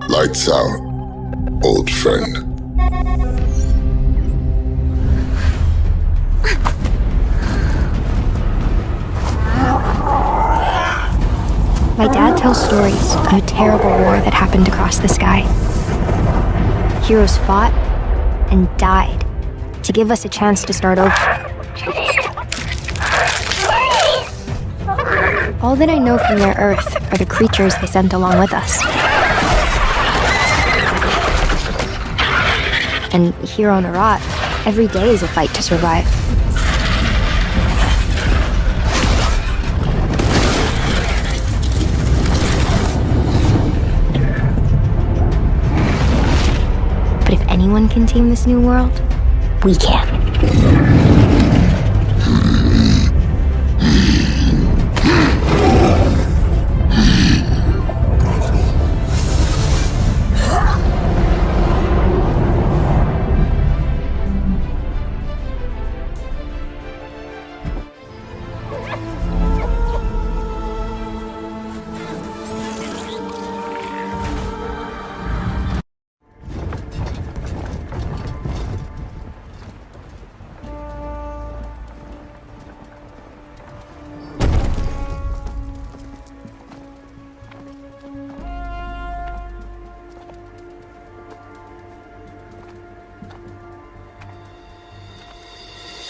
Lights out, old friend. My dad tells stories of a terrible war that happened across the sky. Heroes fought and died to give us a chance to start over. All that I know from their Earth are the creatures they sent along with us. And here on Arat, every day is a fight to survive. But if anyone can tame this new world, we can.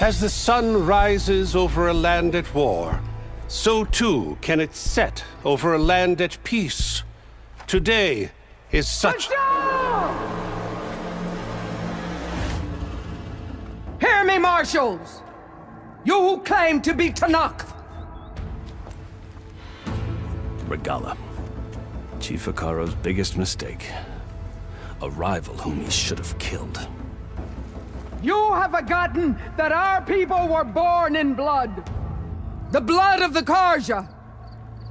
As the sun rises over a land at war, so too can it set over a land at peace. Today is such... Hear me, marshals! You who claim to be Tanakh! Regala. Chief Hikaro's biggest mistake. A rival whom he should have killed. You have forgotten that our people were born in blood. The blood of the Karja.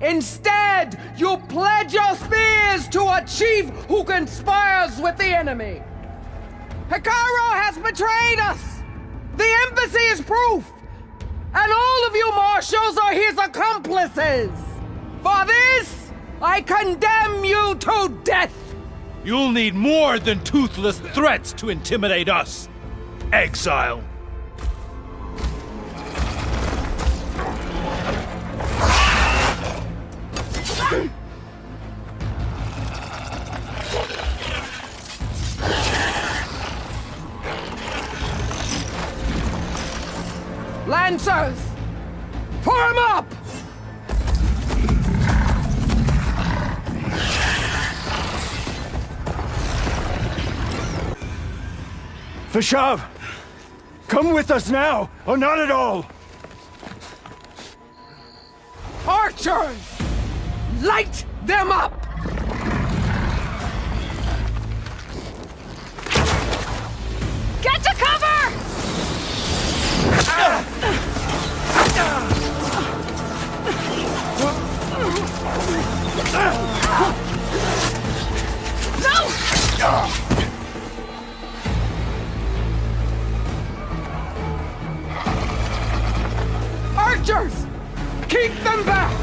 Instead, you pledge your spears to a chief who conspires with the enemy. Hikaro has betrayed us! The embassy is proof! And all of you marshals are his accomplices! For this, I condemn you to death! You'll need more than toothless threats to intimidate us. Exile. Lancers! Form up! Vashav! Come with us now, or not at all! Archers! Light them up! Get to cover! No! Archers! Keep them back!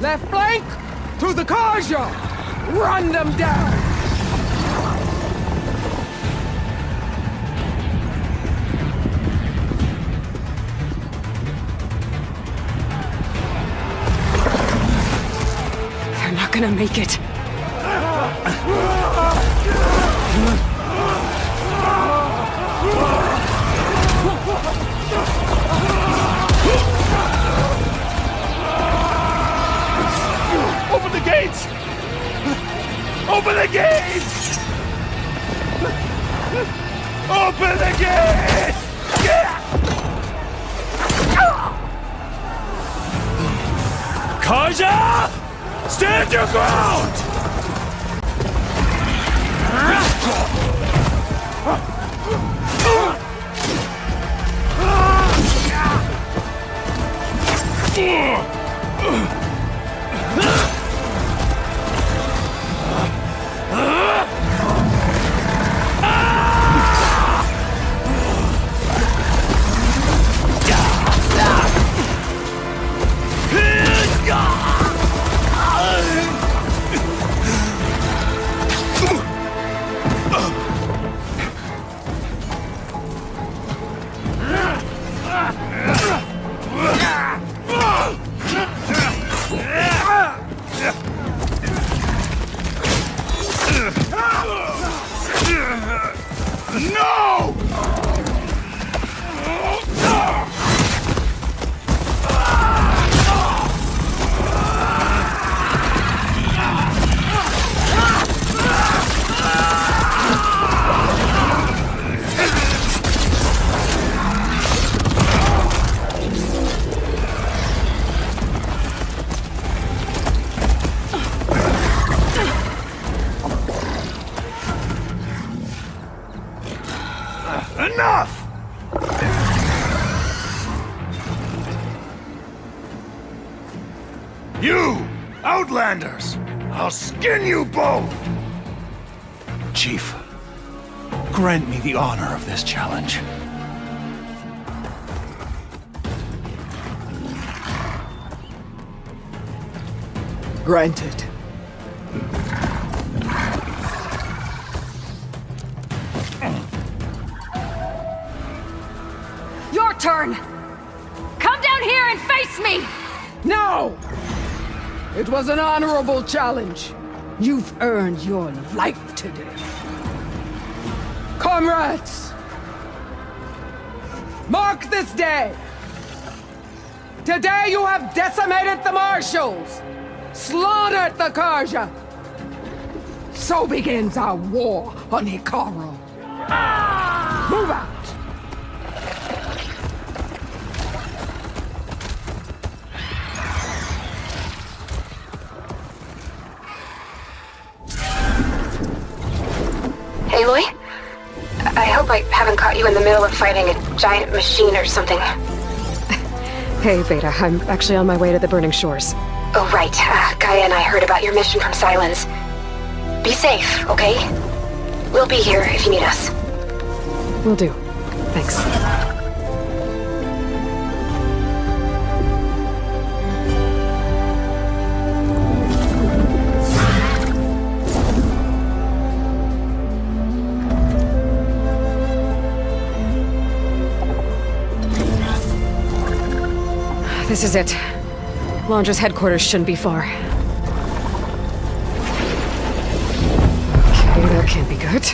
Left flank! To the Karja! Run them down! They're not gonna make it. Open the gates! Open the gates! Open the gates! Karja! Stand your ground! No! Enough! You, Outlanders! I'll skin you both! Chief, grant me the honor of this challenge. Granted. turn! Come down here and face me! No! It was an honorable challenge. You've earned your life today. Comrades! Mark this day! Today you have decimated the Marshals! Slaughtered the Karja! So begins our war on Hikaru. Move out! Aloy? I hope I haven't caught you in the middle of fighting a giant machine or something. Hey, Beta. I'm actually on my way to the Burning Shores. Oh, right. Gaia and I heard about your mission from Silence. Be safe, okay? We'll be here if you need us. Will do. Thanks. This is it. Laundra's headquarters shouldn't be far. Okay, that can't be good.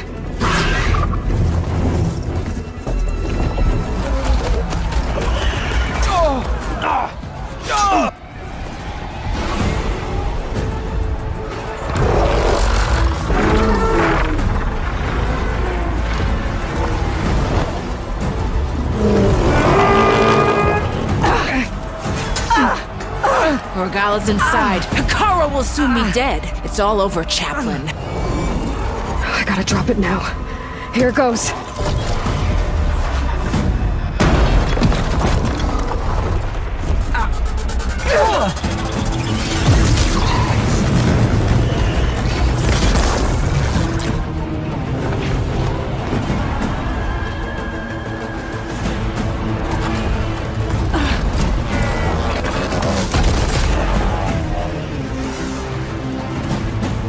Orgala's inside. Hikaru will soon be dead. It's all over, Chaplain. I gotta drop it now. Here goes.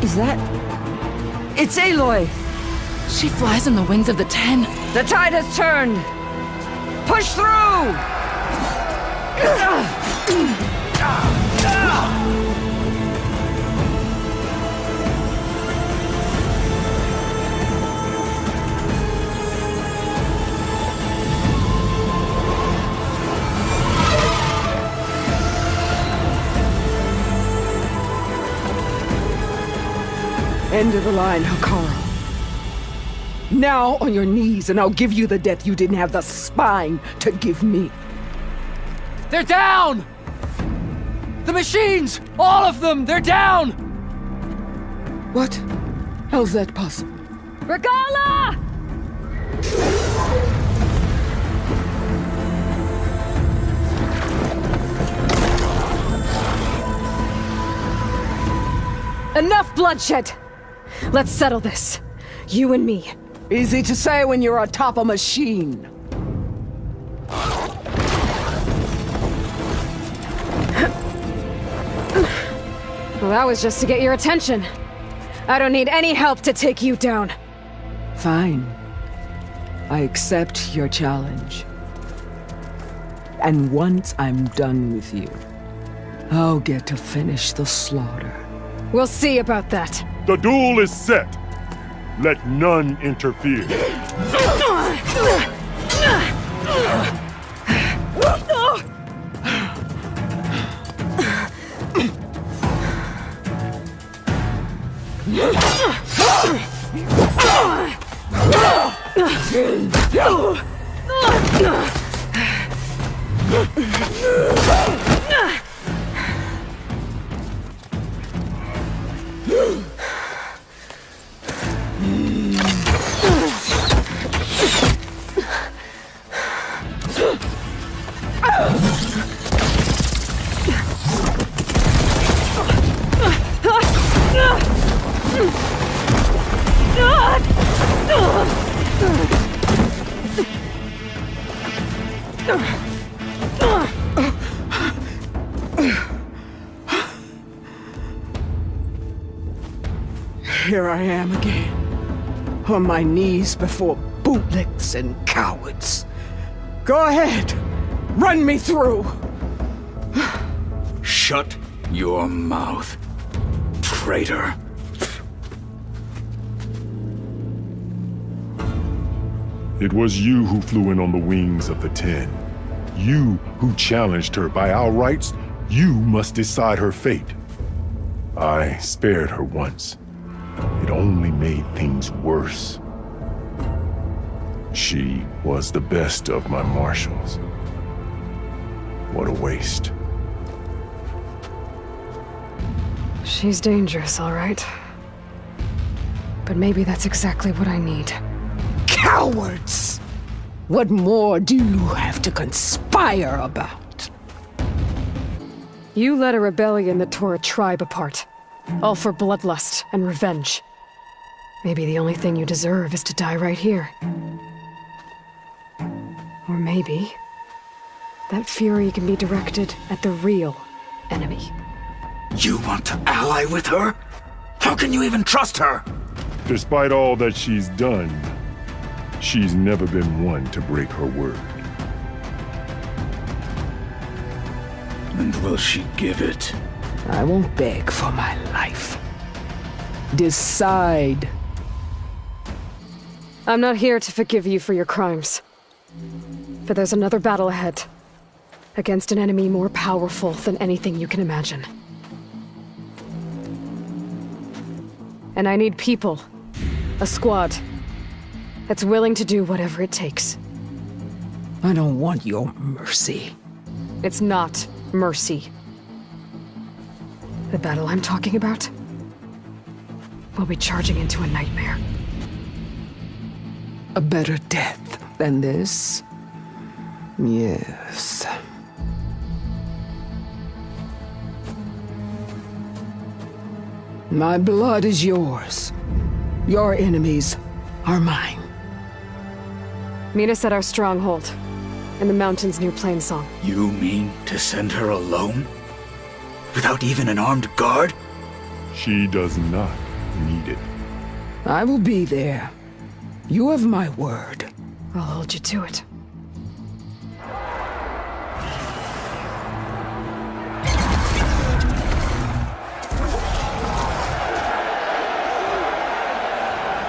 Is that... It's Aloy! She flies on the wings of the 10. The tide has turned! Push through! End of the line, Hikaru. Now on your knees, and I'll give you the death you didn't have the spine to give me. They're down! The machines! All of them! They're down! What? How's that possible? Regala! Enough bloodshed! Let's settle this. You and me. Easy to say when you're atop a machine. Well, that was just to get your attention. I don't need any help to take you down. Fine. I accept your challenge. And once I'm done with you, I'll get to finish the slaughter. We'll see about that. The duel is set. Let none interfere. Here I am again, on my knees before bootlicks and cowards. Go ahead. Run me through! Shut your mouth, traitor. It was you who flew in on the wings of the 10. You who challenged her. By our rights, you must decide her fate. I spared her once. It only made things worse. She was the best of my marshals. What a waste. She's dangerous, all right. But maybe that's exactly what I need. Cowards! What more do you have to conspire about? You led a rebellion that tore a tribe apart. All for bloodlust and revenge. Maybe the only thing you deserve is to die right here. Or maybe that fury can be directed at the real enemy. You want to ally with her? How can you even trust her? Despite all that she's done, she's never been one to break her word. And will she give it? I won't beg for my life. Decide. I'm not here to forgive you for your crimes. But there's another battle ahead. Against an enemy more powerful than anything you can imagine. And I need people. A squad. That's willing to do whatever it takes. I don't want your mercy. It's not mercy. The battle I'm talking about will be charging into a nightmare. A better death than this? Yes. My blood is yours. Your enemies are mine. Meet us at our stronghold, in the mountains near Plainsong. You mean to send her alone? Without even an armed guard? She does not need it. I will be there. You have my word. I'll hold you to it.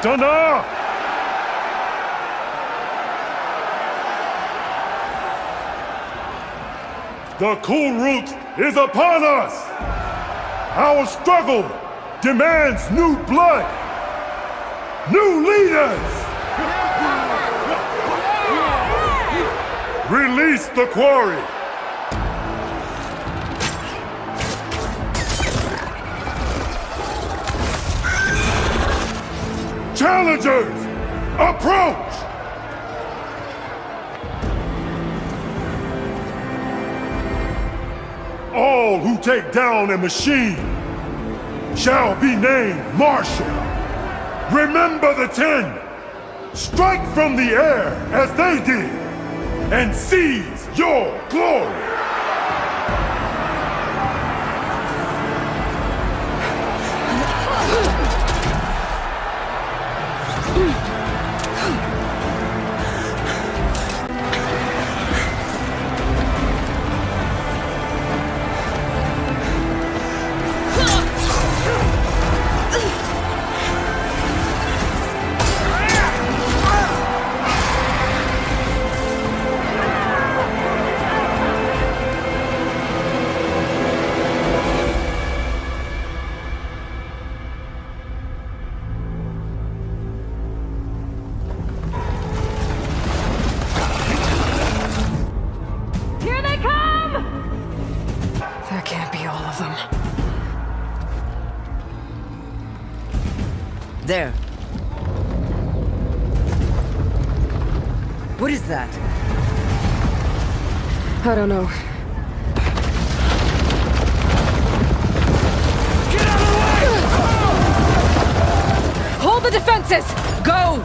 Dana! The cool route is upon us! Our struggle demands new blood! New leaders! Release the quarry! Challengers, approach! All who take down a machine shall be named Marshal. Remember the 10. Strike from the air as they did, and seize your glory. There. What is that? I don't know. Get out of the way! Hold the defenses! Go!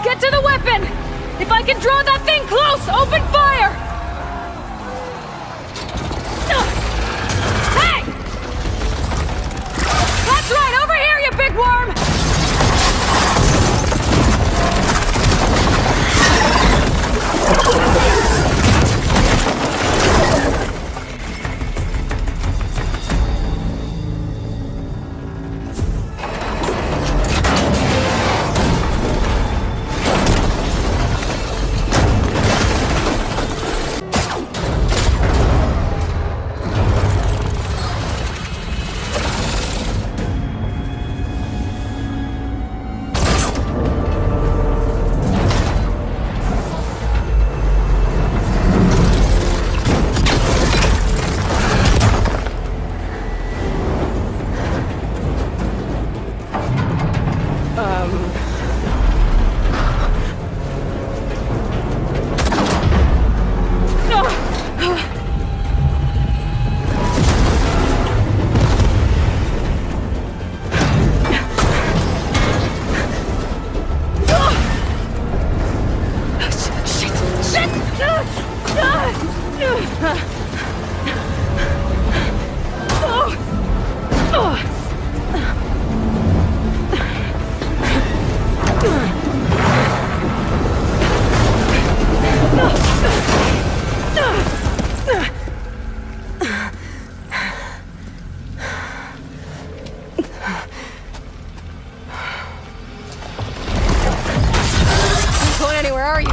Get to the weapon! If I can draw that thing close, open fire! Hey! That's right, over here, you big worm! Going anywhere, are you?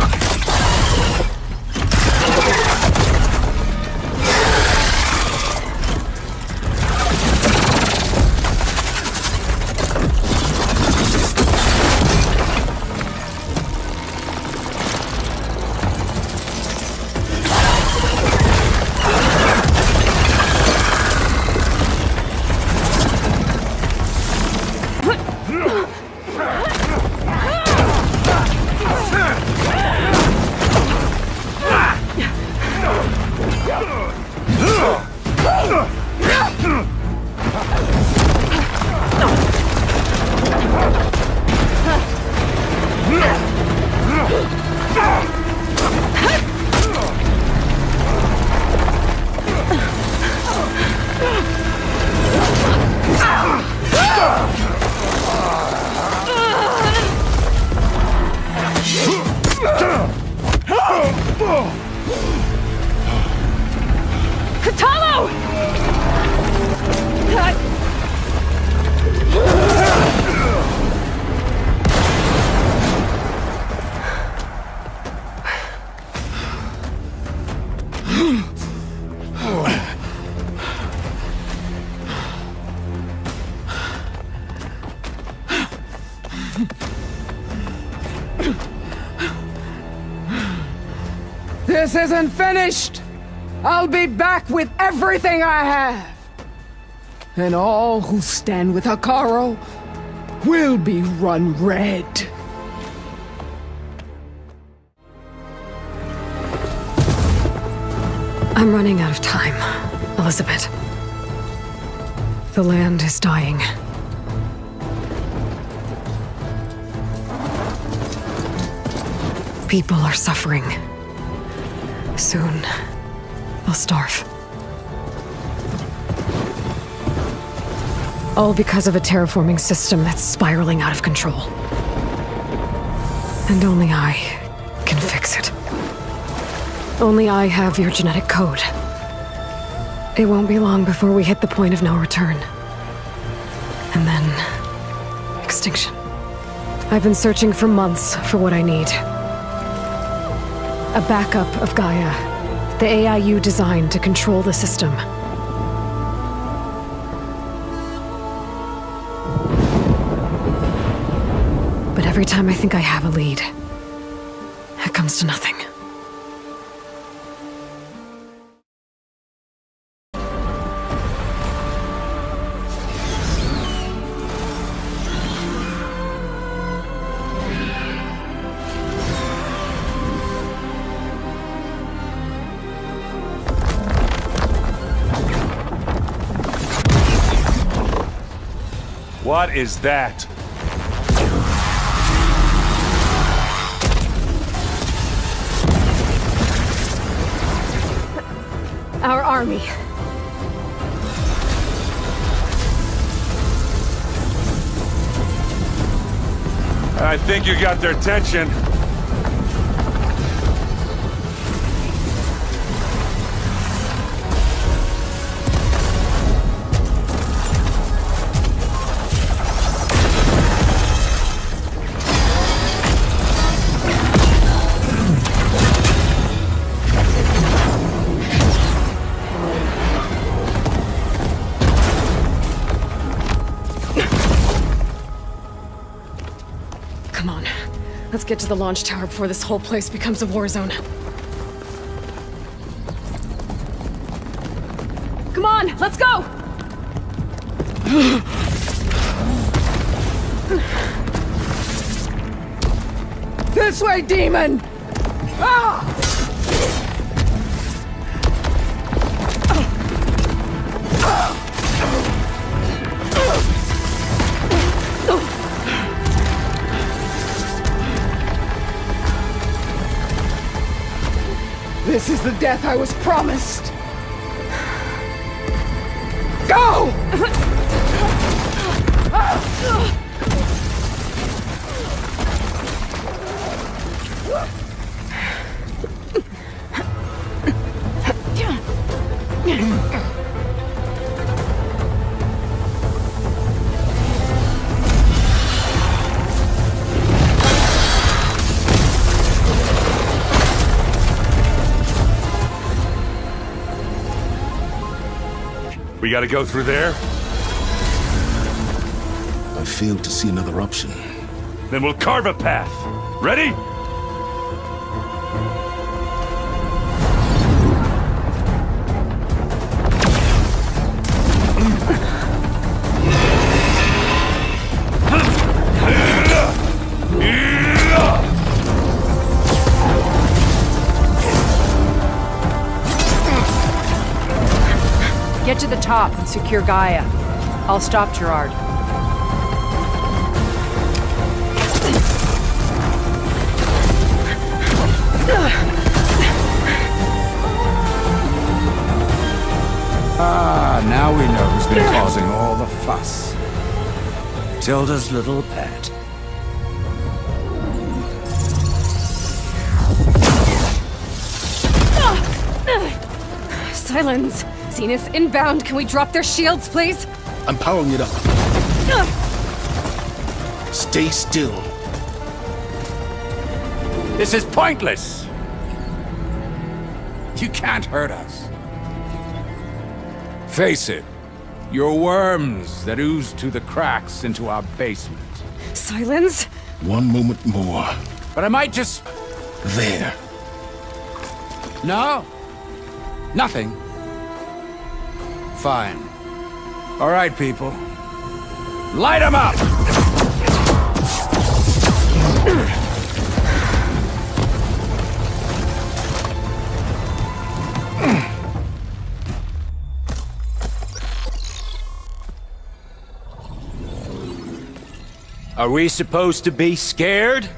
This isn't finished! I'll be back with everything I have! And all who stand with Hekarro will be run red. I'm running out of time, Elizabeth. The land is dying. People are suffering. Soon, they'll starve. All because of a terraforming system that's spiraling out of control. And only I can fix it. Only I have your genetic code. It won't be long before we hit the point of no return. And then... extinction. I've been searching for months for what I need. A backup of Gaia. The AI you designed to control the system. But every time I think I have a lead, it comes to nothing. What is that? Our army. I think you got their attention. Come on. Let's get to the launch tower before this whole place becomes a war zone. Come on, let's go! This way, demon! Ah! This is the death I was promised. Go! We gotta go through there? I fail to see another option. Then we'll carve a path. Ready? Get to the top and secure Gaia. I'll stop Gerard. Ah, now we know who's been causing all the fuss. Tilda's little pet. Silence! Zenith inbound, can we drop their shields, please? I'm powering it up. Stay still. This is pointless! You can't hurt us. Face it, you're worms that ooze to the cracks into our basement. Silence? One moment more. But I might just... There. No? Nothing? Fine. All right, people. Light 'em up! Are we supposed to be scared?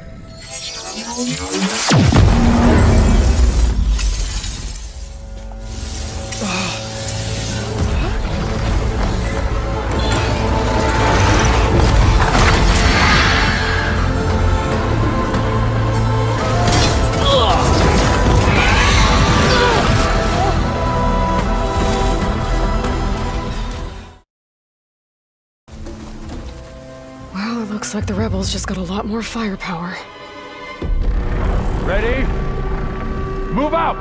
Looks like the rebels just got a lot more firepower. Ready? Move out!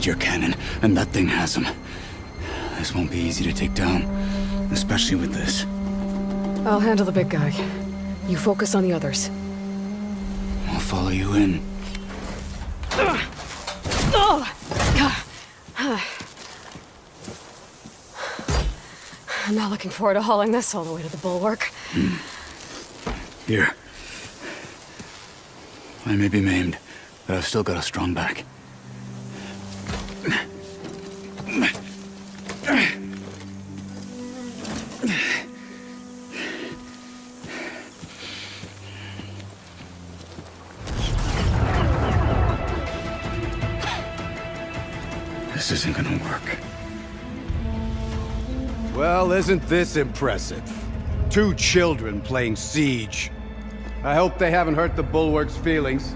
Your cannon, and that thing has him. This won't be easy to take down, especially with this. I'll handle the big guy. You focus on the others. I'll follow you in. I'm not looking forward to hauling this all the way to the bulwark. Here. I may be maimed, but I've still got a strong back. This isn't gonna work. Well, isn't this impressive? 2 children playing siege. I hope they haven't hurt the bulwark's feelings.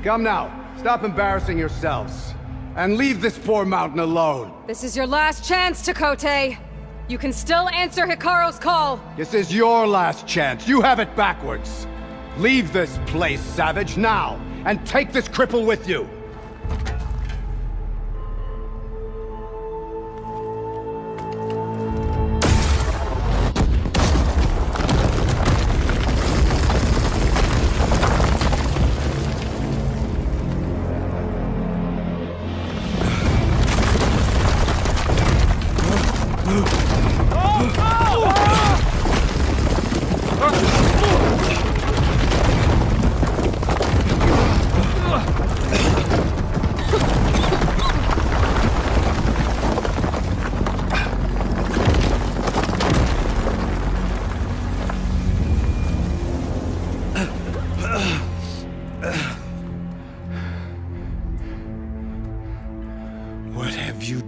Come now, stop embarrassing yourselves. And leave this poor mountain alone. This is your last chance, Chakotay. You can still answer Hikaru's call. This is your last chance. You have it backwards. Leave this place, Savage, now, and take this cripple with you.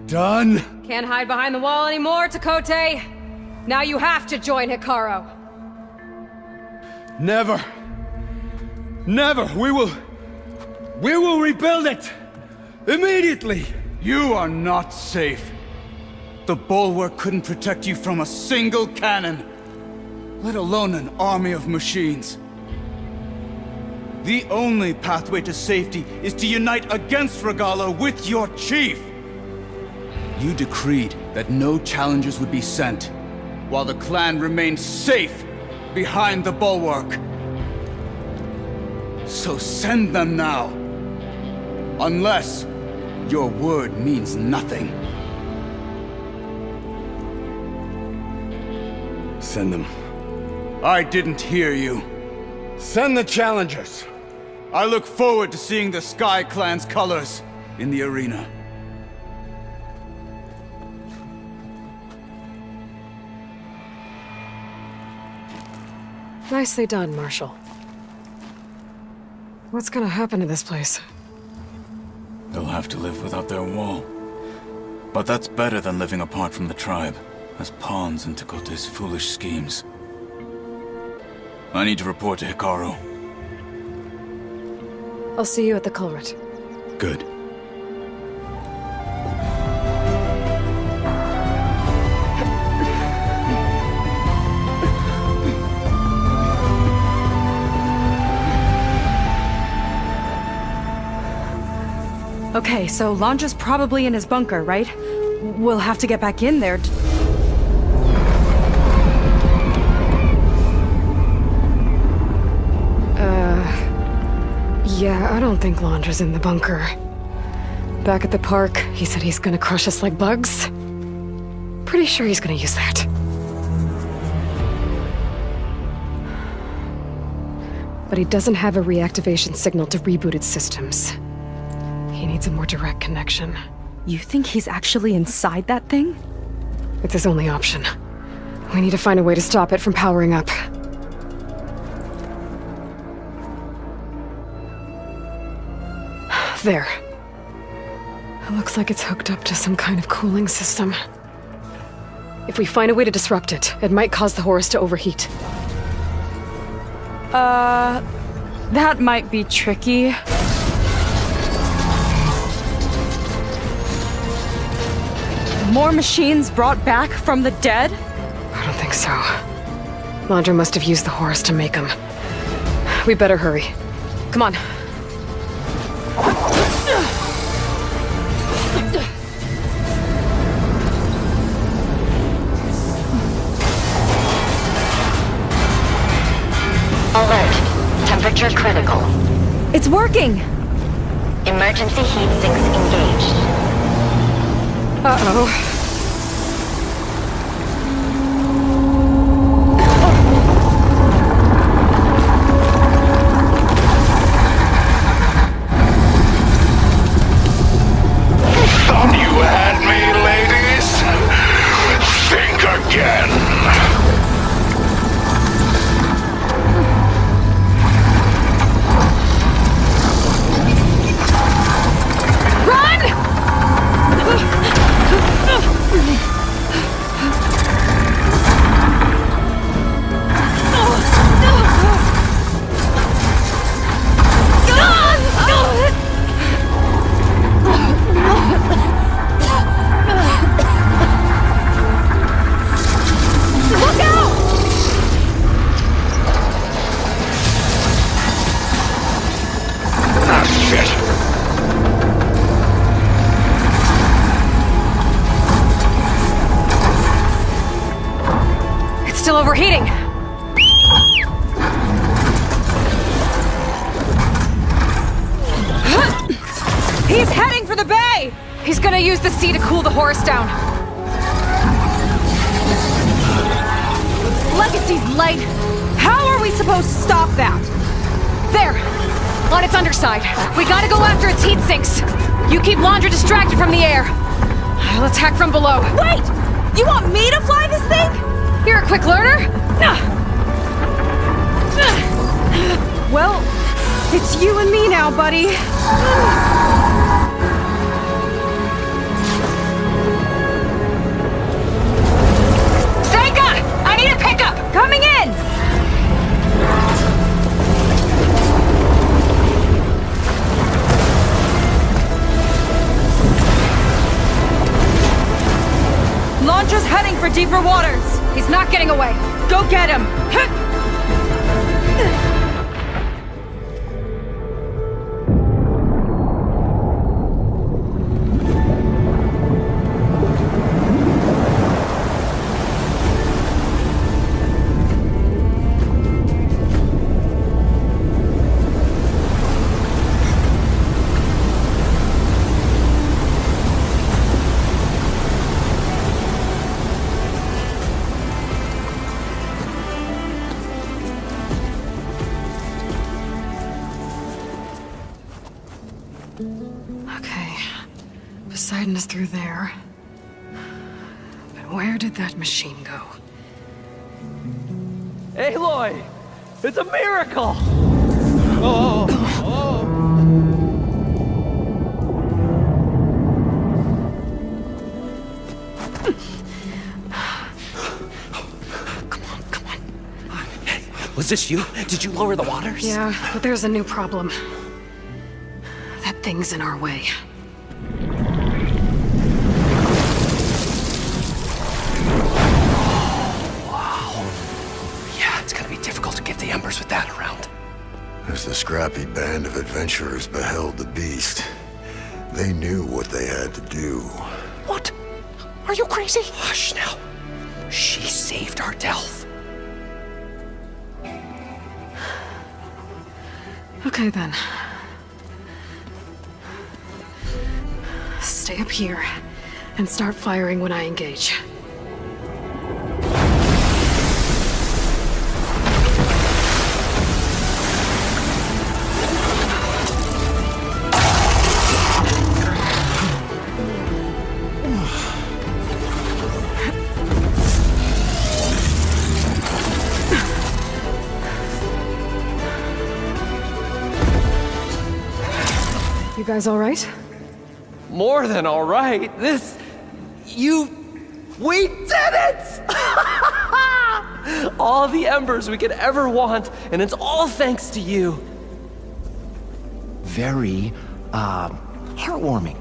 Done? Can't hide behind the wall anymore, Chakotay. Now you have to join Hikaru. Never. Never. We will rebuild it. Immediately. You are not safe. The bulwark couldn't protect you from a single cannon, let alone an army of machines. The only pathway to safety is to unite against Regalla with your chief. You decreed that no challengers would be sent, while the clan remained safe behind the bulwark. So send them now. Unless your word means nothing. Send them. I didn't hear you. Send the challengers. I look forward to seeing the Sky Clan's colors in the arena. Nicely done, Marshal. What's gonna happen to this place? They'll have to live without their wall. But that's better than living apart from the tribe, as pawns in Chakotay's foolish schemes. I need to report to Hikaru. I'll see you at the culvert. Good. Okay, so Lanja's probably in his bunker, right? We'll have to get back in there. Yeah, I don't think Lanja's in the bunker. Back at the park, he said he's gonna crush us like bugs. Pretty sure he's gonna use that. But he doesn't have a reactivation signal to reboot its systems. He needs a more direct connection. You think he's actually inside that thing? It's his only option. We need to find a way to stop it from powering up. There. It looks like it's hooked up to some kind of cooling system. If we find a way to disrupt it, it might cause the Horus to overheat. That might be tricky. More machines brought back from the dead? I don't think so. Landra must have used the Horus to make them. We better hurry. Come on. Alert. Temperature critical. It's working! Emergency heat sinks engaged. Uh-oh. Thought you had me, ladies? Think again. Still overheating. He's heading for the bay! He's gonna use the sea to cool the Horus down. Legacy's light. How are we supposed to stop that? There! On its underside. We gotta go after its heat sinks. You keep Landra distracted from the air. I'll attack from below. Wait! You want me to fly this thing? You're a quick learner? Well, it's you and me now, buddy. Zenga! I need a pickup! Coming in! Landra's heading for deeper waters. He's not getting away. Go get him! Poseidon is through there. But where did that machine go? Aloy! It's a miracle! Come on. Hey, was this you? Did you lower the waters? Yeah, but there's a new problem. That thing's in our way. The embers with that around. As the scrappy band of adventurers beheld the beast, they knew what they had to do. What? Are you crazy? Hush now. She saved our Delph. Okay then. Stay up here and start firing when I engage. You guys all right? More than all right. We did it! All the embers we could ever want, and it's all thanks to you. Very, heartwarming.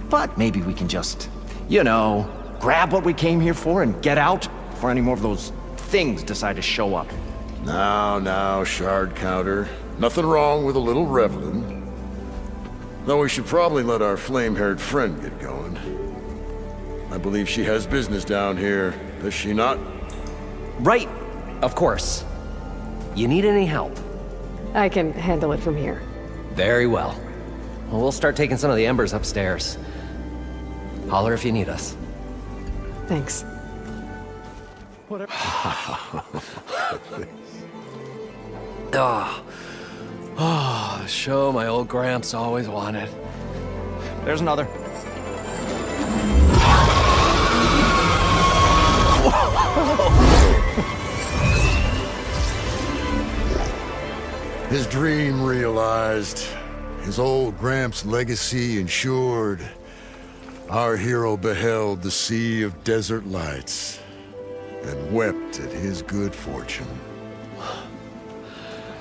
But maybe we can just, grab what we came here for and get out before any more of those things decide to show up. Now, shard counter. Nothing wrong with a little reveling. Though we should probably let our flame-haired friend get going. I believe she has business down here, does she not? Right, of course. You need any help? I can handle it from here. Very well. Well, we'll start taking some of the embers upstairs. Holler if you need us. Thanks. Whatever. The show my old Gramps always wanted. There's another. His dream realized, his old Gramps' legacy ensured. Our hero beheld the sea of desert lights and wept at his good fortune.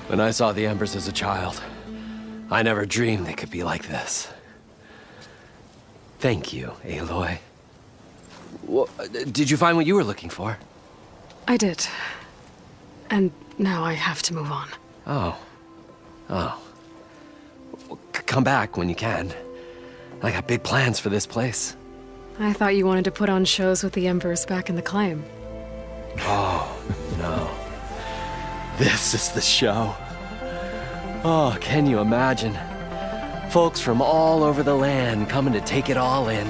When I saw the embers as a child, I never dreamed they could be like this. Thank you, Aloy. Did you find what you were looking for? I did. And now I have to move on. Oh. Well, come back when you can. I got big plans for this place. I thought you wanted to put on shows with the Embers back in the Claim. Oh, no. This is the show. Oh, can you imagine? Folks from all over the land coming to take it all in.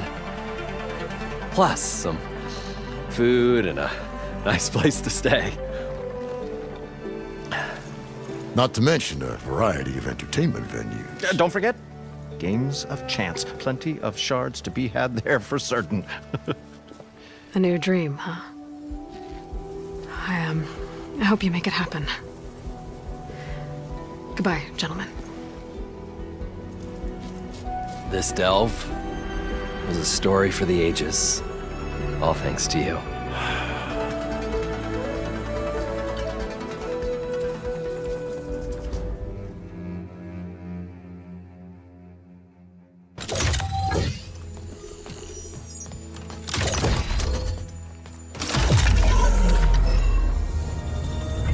Plus some food and a nice place to stay. Not to mention a variety of entertainment venues. Don't forget, games of chance. Plenty of shards to be had there for certain. A new dream, huh? I hope you make it happen. Goodbye, gentlemen. This delve was a story for the ages. All thanks to you.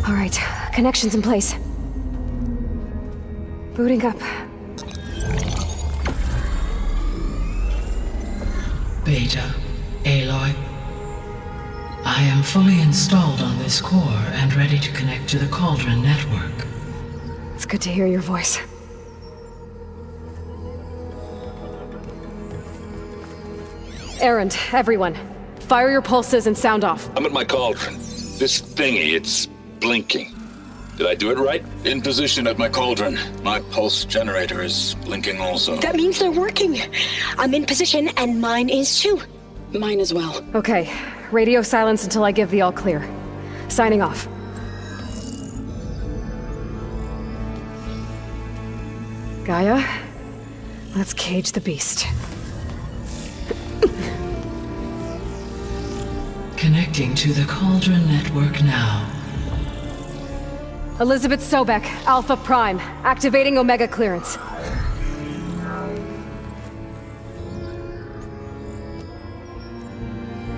All right, connections in place. Booting up. Beta, Aloy. I am fully installed on this core and ready to connect to the Cauldron network. It's good to hear your voice. Errand, everyone. Fire your pulses and sound off. I'm at my cauldron. This thingy, it's blinking. Did I do it right? In position at my cauldron. My pulse generator is blinking also. That means they're working. I'm in position and mine is too. Mine as well. Okay. Radio silence until I give the all clear. Signing off. Gaia, let's cage the beast. Connecting to the Cauldron network now. Elizabeth Sobek, Alpha Prime, activating Omega clearance.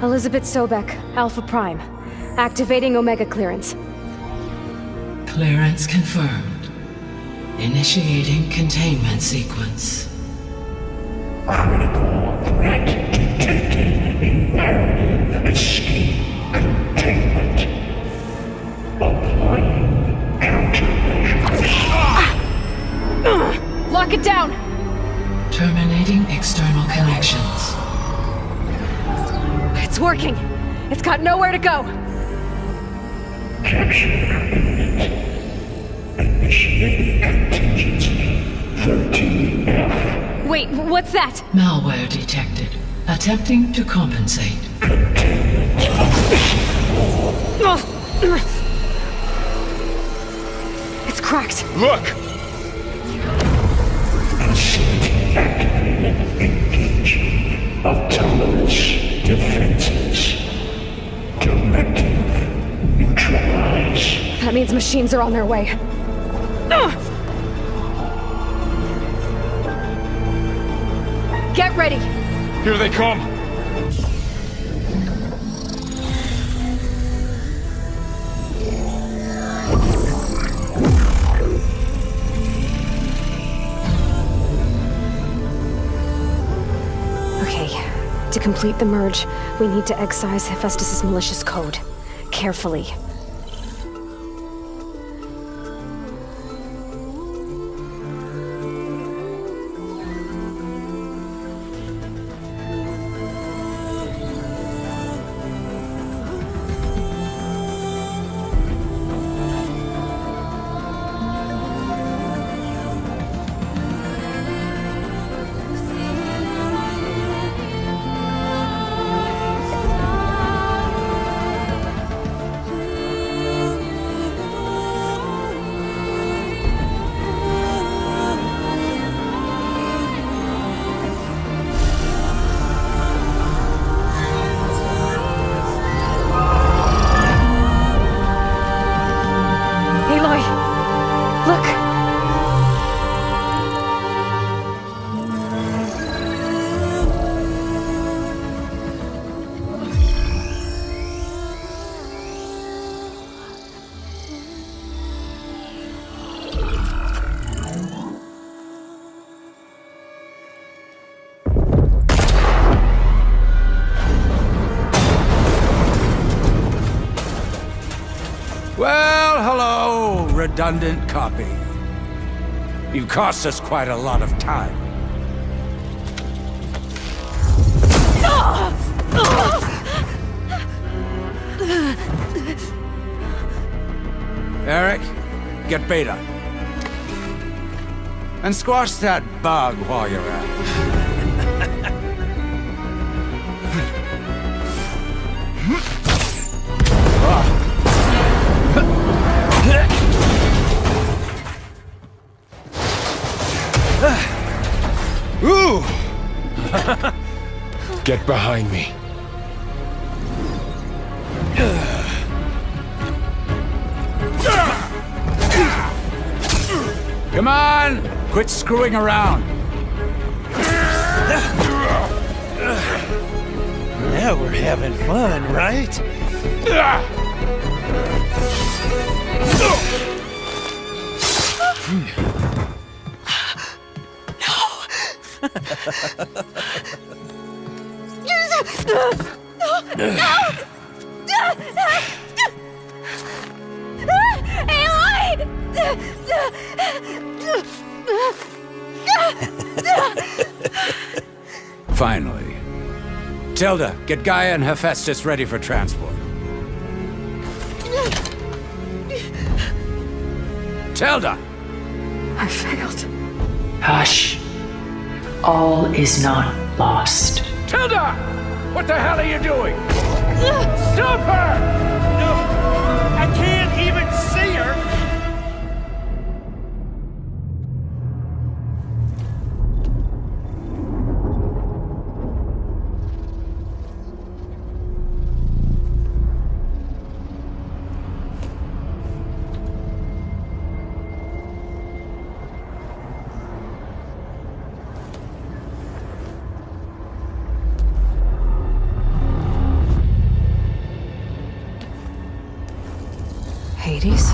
Elizabeth Sobek, Alpha Prime, activating Omega clearance. Clearance confirmed. Initiating containment sequence. Critical threat detected. Imperative escape containment. Applying countermeasures. Lock it down! Terminating external connections. It's working! It's got nowhere to go! Capture imminent. Initiating contingency 13F. Wait, what's that? Malware detected. Attempting to compensate. It's cracked. Look! Facility active. means machines are on their way. Get ready! Here they come! Okay, to complete the merge, we need to excise Hephaestus' malicious code. Carefully. Well, hello, redundant copy. You've cost us quite a lot of time. Eric, get Beta. And squash that bug while you're at it. Ooh! Get behind me. Come on! Quit screwing around. Now we're having fun, right? Finally. Tilda, get Gaia and Hephaestus ready for transport. Tilda! I failed. Hush. All is not lost. Tilda! What the hell are you doing? Stop her! No, I can't even see her! Hades?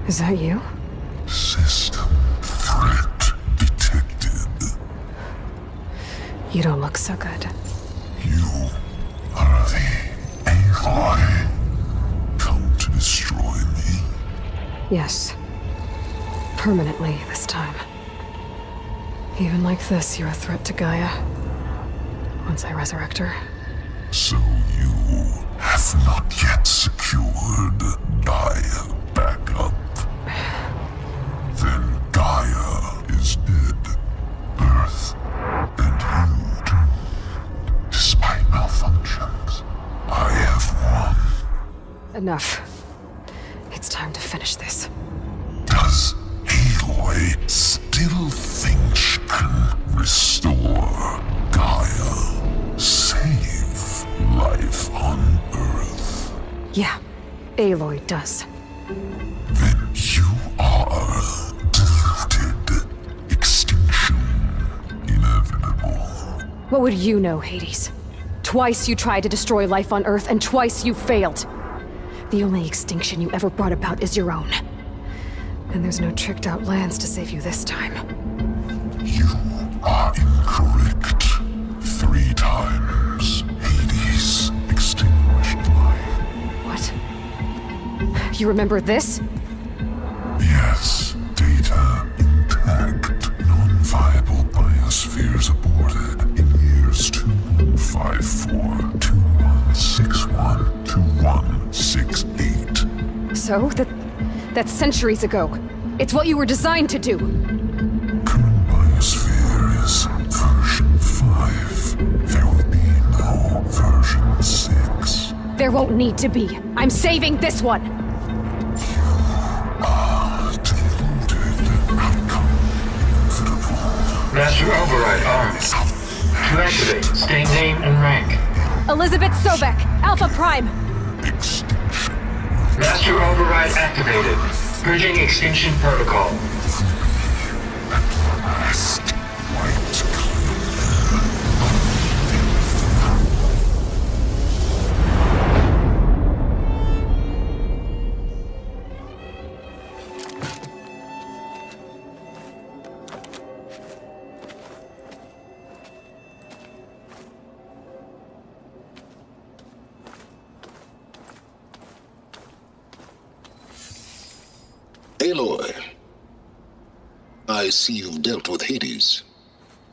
Is that you? System threat detected. You don't look so good. You are the Aloy. Come to destroy me. Yes. Permanently this time. Even like this, you're a threat to Gaia. Once I resurrect her. So you have not yet secured Gaia back up. Then Gaia is dead. Earth and you too. Despite malfunctions, I have won. Enough. It's time to finish this. Does Aloy still think she can restore Gaia? Save life on Earth? Yeah. Aloy does. Then you are deluded. Extinction inevitable. What would you know, Hades? Twice you tried to destroy life on Earth, and twice you failed. The only extinction you ever brought about is your own. And there's no tricked-out lands to save you this time. You are incorrect. 3 times Hades extinguished life. What? You remember this? Yes, data intact. Non-viable biospheres aborted in years 2154, 2161, 2168. So, that's centuries ago. It's what you were designed to do. Current biosphere is version 5. There will be no version 6. There won't need to be. I'm saving this one! Master Override armed. To activate, state name and rank. Elizabeth Sobek, Alpha Prime! Master Override activated. Purging extinction protocol. Aloy, I see you've dealt with Hades.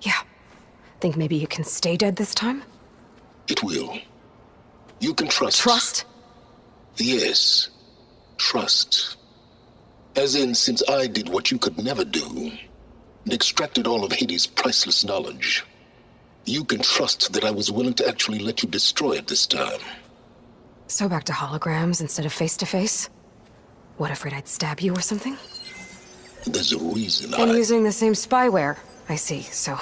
Yeah. Think maybe you can stay dead this time? It will. You can trust. Trust? Yes. Trust. As in, since I did what you could never do, and extracted all of Hades' priceless knowledge, you can trust that I was willing to actually let you destroy it this time. So back to holograms instead of face-to-face? What, afraid I'd stab you or something? There's a reason And using the same spyware. I see, so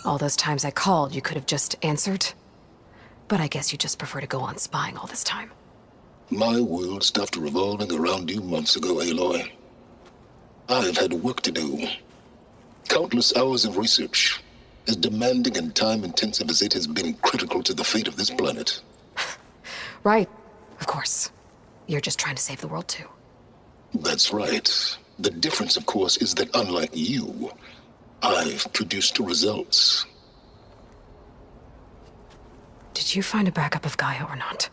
all those times I called, you could have just answered? But I guess you just prefer to go on spying all this time. My world stopped revolving around you months ago, Aloy. I've had work to do. Countless hours of research, as demanding and time-intensive as it has been critical to the fate of this planet. Right, of course. You're just trying to save the world too. That's right. The difference, of course, is that unlike you, I've produced results. Did you find a backup of Gaia or not?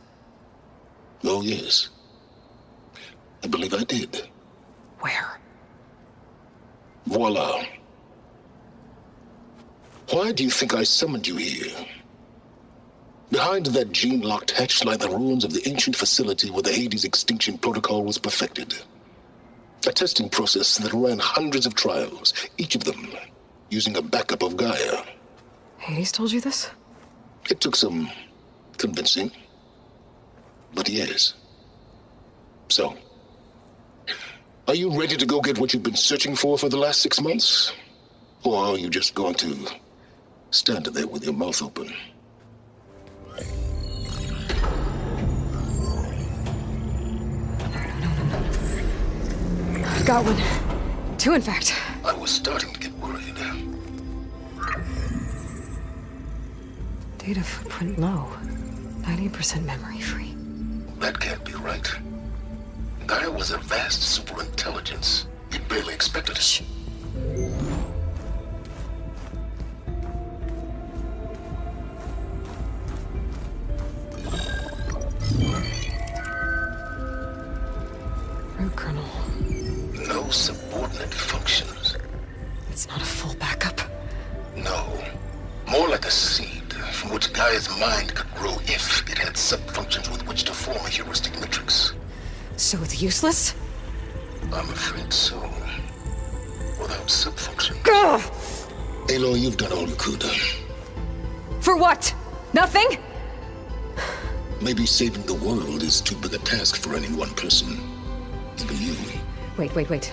Oh, yes. I believe I did. Where? Voila. Why do you think I summoned you here? Behind that gene-locked hatch lie the ruins of the ancient facility where the Hades extinction protocol was perfected. A testing process that ran hundreds of trials, each of them using a backup of Gaia. Hades told you this? It took some convincing, but yes. So, are you ready to go get what you've been searching for the last 6 months? Or are you just going to stand there with your mouth open? Got one. 2, in fact. I was starting to get worried. Data footprint low. 90% memory free. That can't be right. Gaia was a vast superintelligence. You'd barely expected it. Shh. Root kernel. No subordinate functions. It's not a full backup. No. More like a seed from which Gaia's mind could grow if it had sub-functions with which to form a heuristic matrix. So it's useless? I'm afraid so. Without sub-function. Ugh! Aloy, you've done all you could. For what? Nothing? Maybe saving the world is too big a task for any one person. Even you. Wait.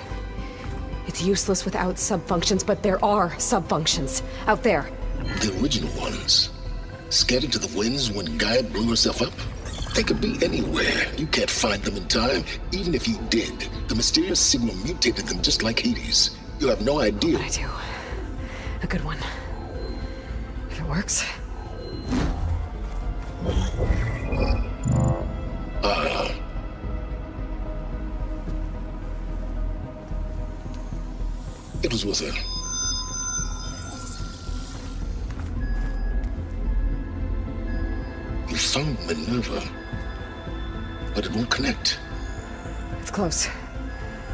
It's useless without sub-functions, but there are sub-functions out there. The original ones. Scattered to the winds when Gaia blew herself up? They could be anywhere. You can't find them in time. Even if you did, the mysterious signal mutated them just like Hades. You have no idea. But I do. A good one. If it works. It was with her. You found Minerva, but it won't connect. It's close.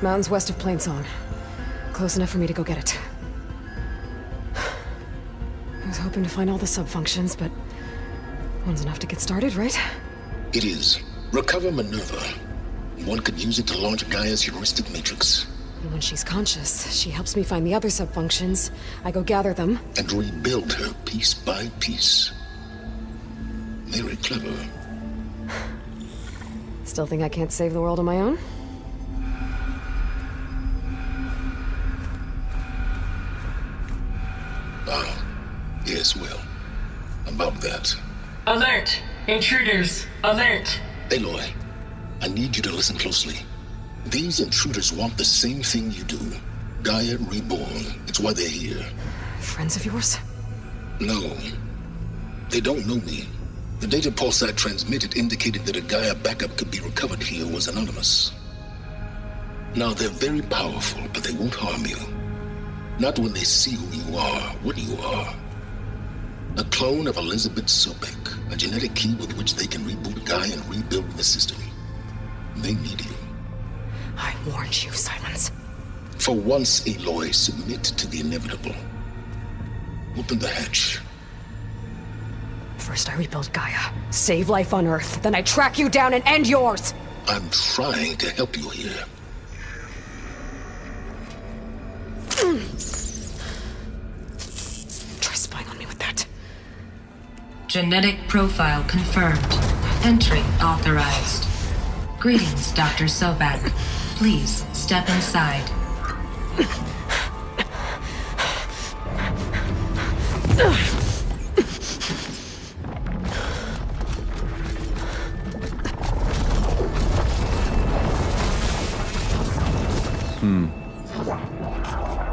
Mountains west of Plainsong. Close enough for me to go get it. I was hoping to find all the sub-functions, but one's enough to get started, right? It is. Recover Minerva. One could use it to launch Gaia's heuristic matrix. And when she's conscious, she helps me find the other sub-functions. I go gather them. And rebuild her piece by piece. Very clever. Still think I can't save the world on my own? Yes, well. About that. Alert! Intruders! Alert! Aloy, I need you to listen closely. These intruders want the same thing you do. Gaia reborn. It's why they're here. Friends of yours? No. They don't know me. The data pulse I transmitted indicated that a Gaia backup could be recovered here was anonymous. Now, they're very powerful, but they won't harm you. Not when they see who you are, what you are. A clone of Elizabeth Sobek, a genetic key with which they can reboot Gaia and rebuild the system. They need you. I warned you, Silence. For once, Aloy, submit to the inevitable. Open the hatch. First I rebuild Gaia, save life on Earth, then I track you down and end yours! I'm trying to help you here. Try spying on me with that. Genetic profile confirmed. Entry authorized. Greetings, Dr. Sobek. Please step inside.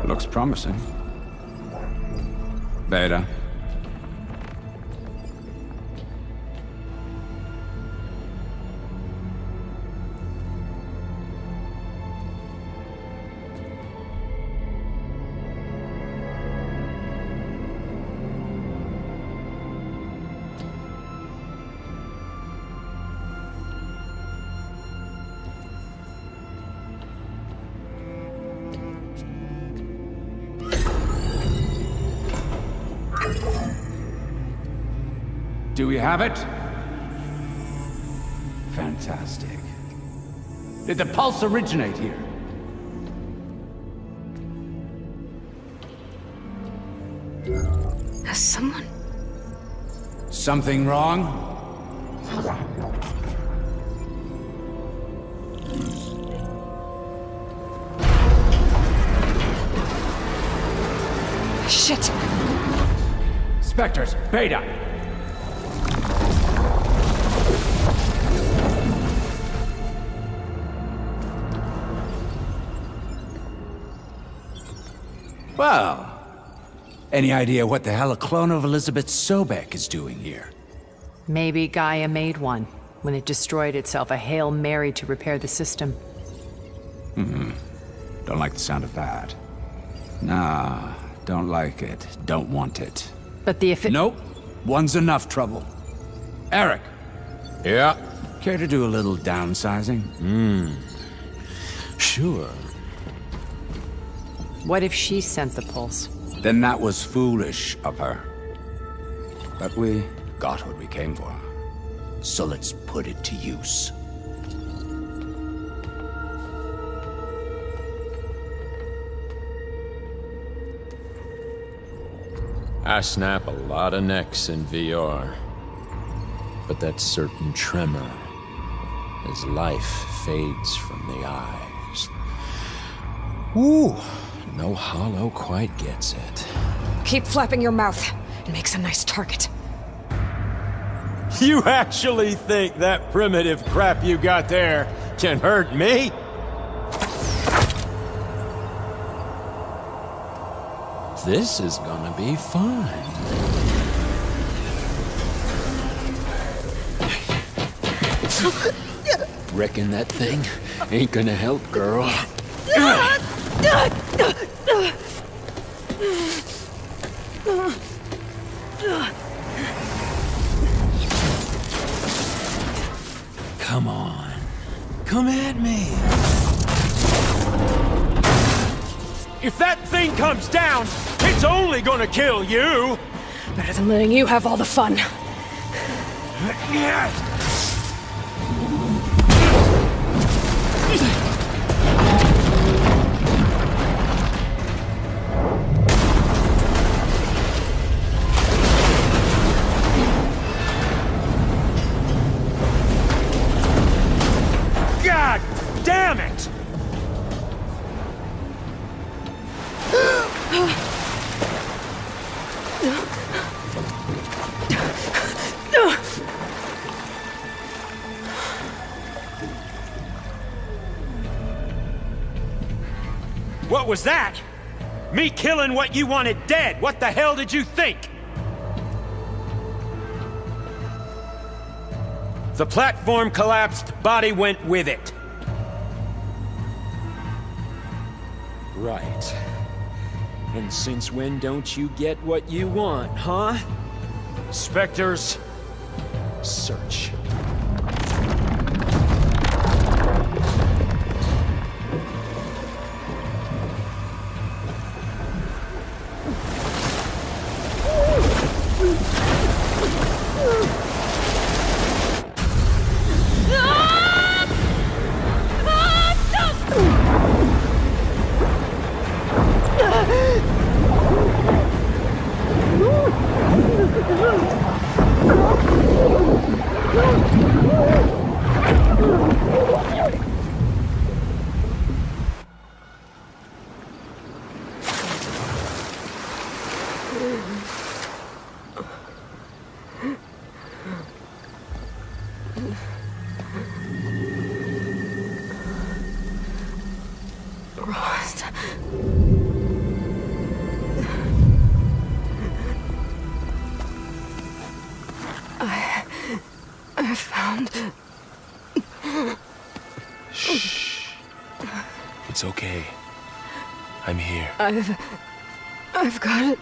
Looks promising. Beta. Do we have it? Fantastic. Did the pulse originate here? Has someone... Something wrong? Shit! Spectres, Beta! Well, any idea what the hell a clone of Elizabeth Sobek is doing here? Maybe Gaia made one when it destroyed itself, a Hail Mary to repair the system. Don't like the sound of that. Nah, don't like it. Don't want it. But the Nope. One's enough trouble. Eric. Yeah? Care to do a little downsizing? Sure. What if she sent the pulse? Then that was foolish of her. But we got what we came for. So let's put it to use. I snap a lot of necks in VR. But that certain tremor as life fades from the eyes. Ooh, no hollow quite gets it. Keep flapping your mouth. It makes a nice target. You actually think that primitive crap you got there can hurt me? This is gonna be fun. Reckon that thing ain't gonna help, girl. Come on. Come at me. If that thing comes down, it's only gonna kill you! Better than letting you have all the fun. God damn it! What was that? Me killing what you wanted dead. What the hell did you think? The platform collapsed, body went with it. Right. And since when don't you get what you want, huh? Spectres, search. I found... Shh. It's okay. I'm here. I've got it.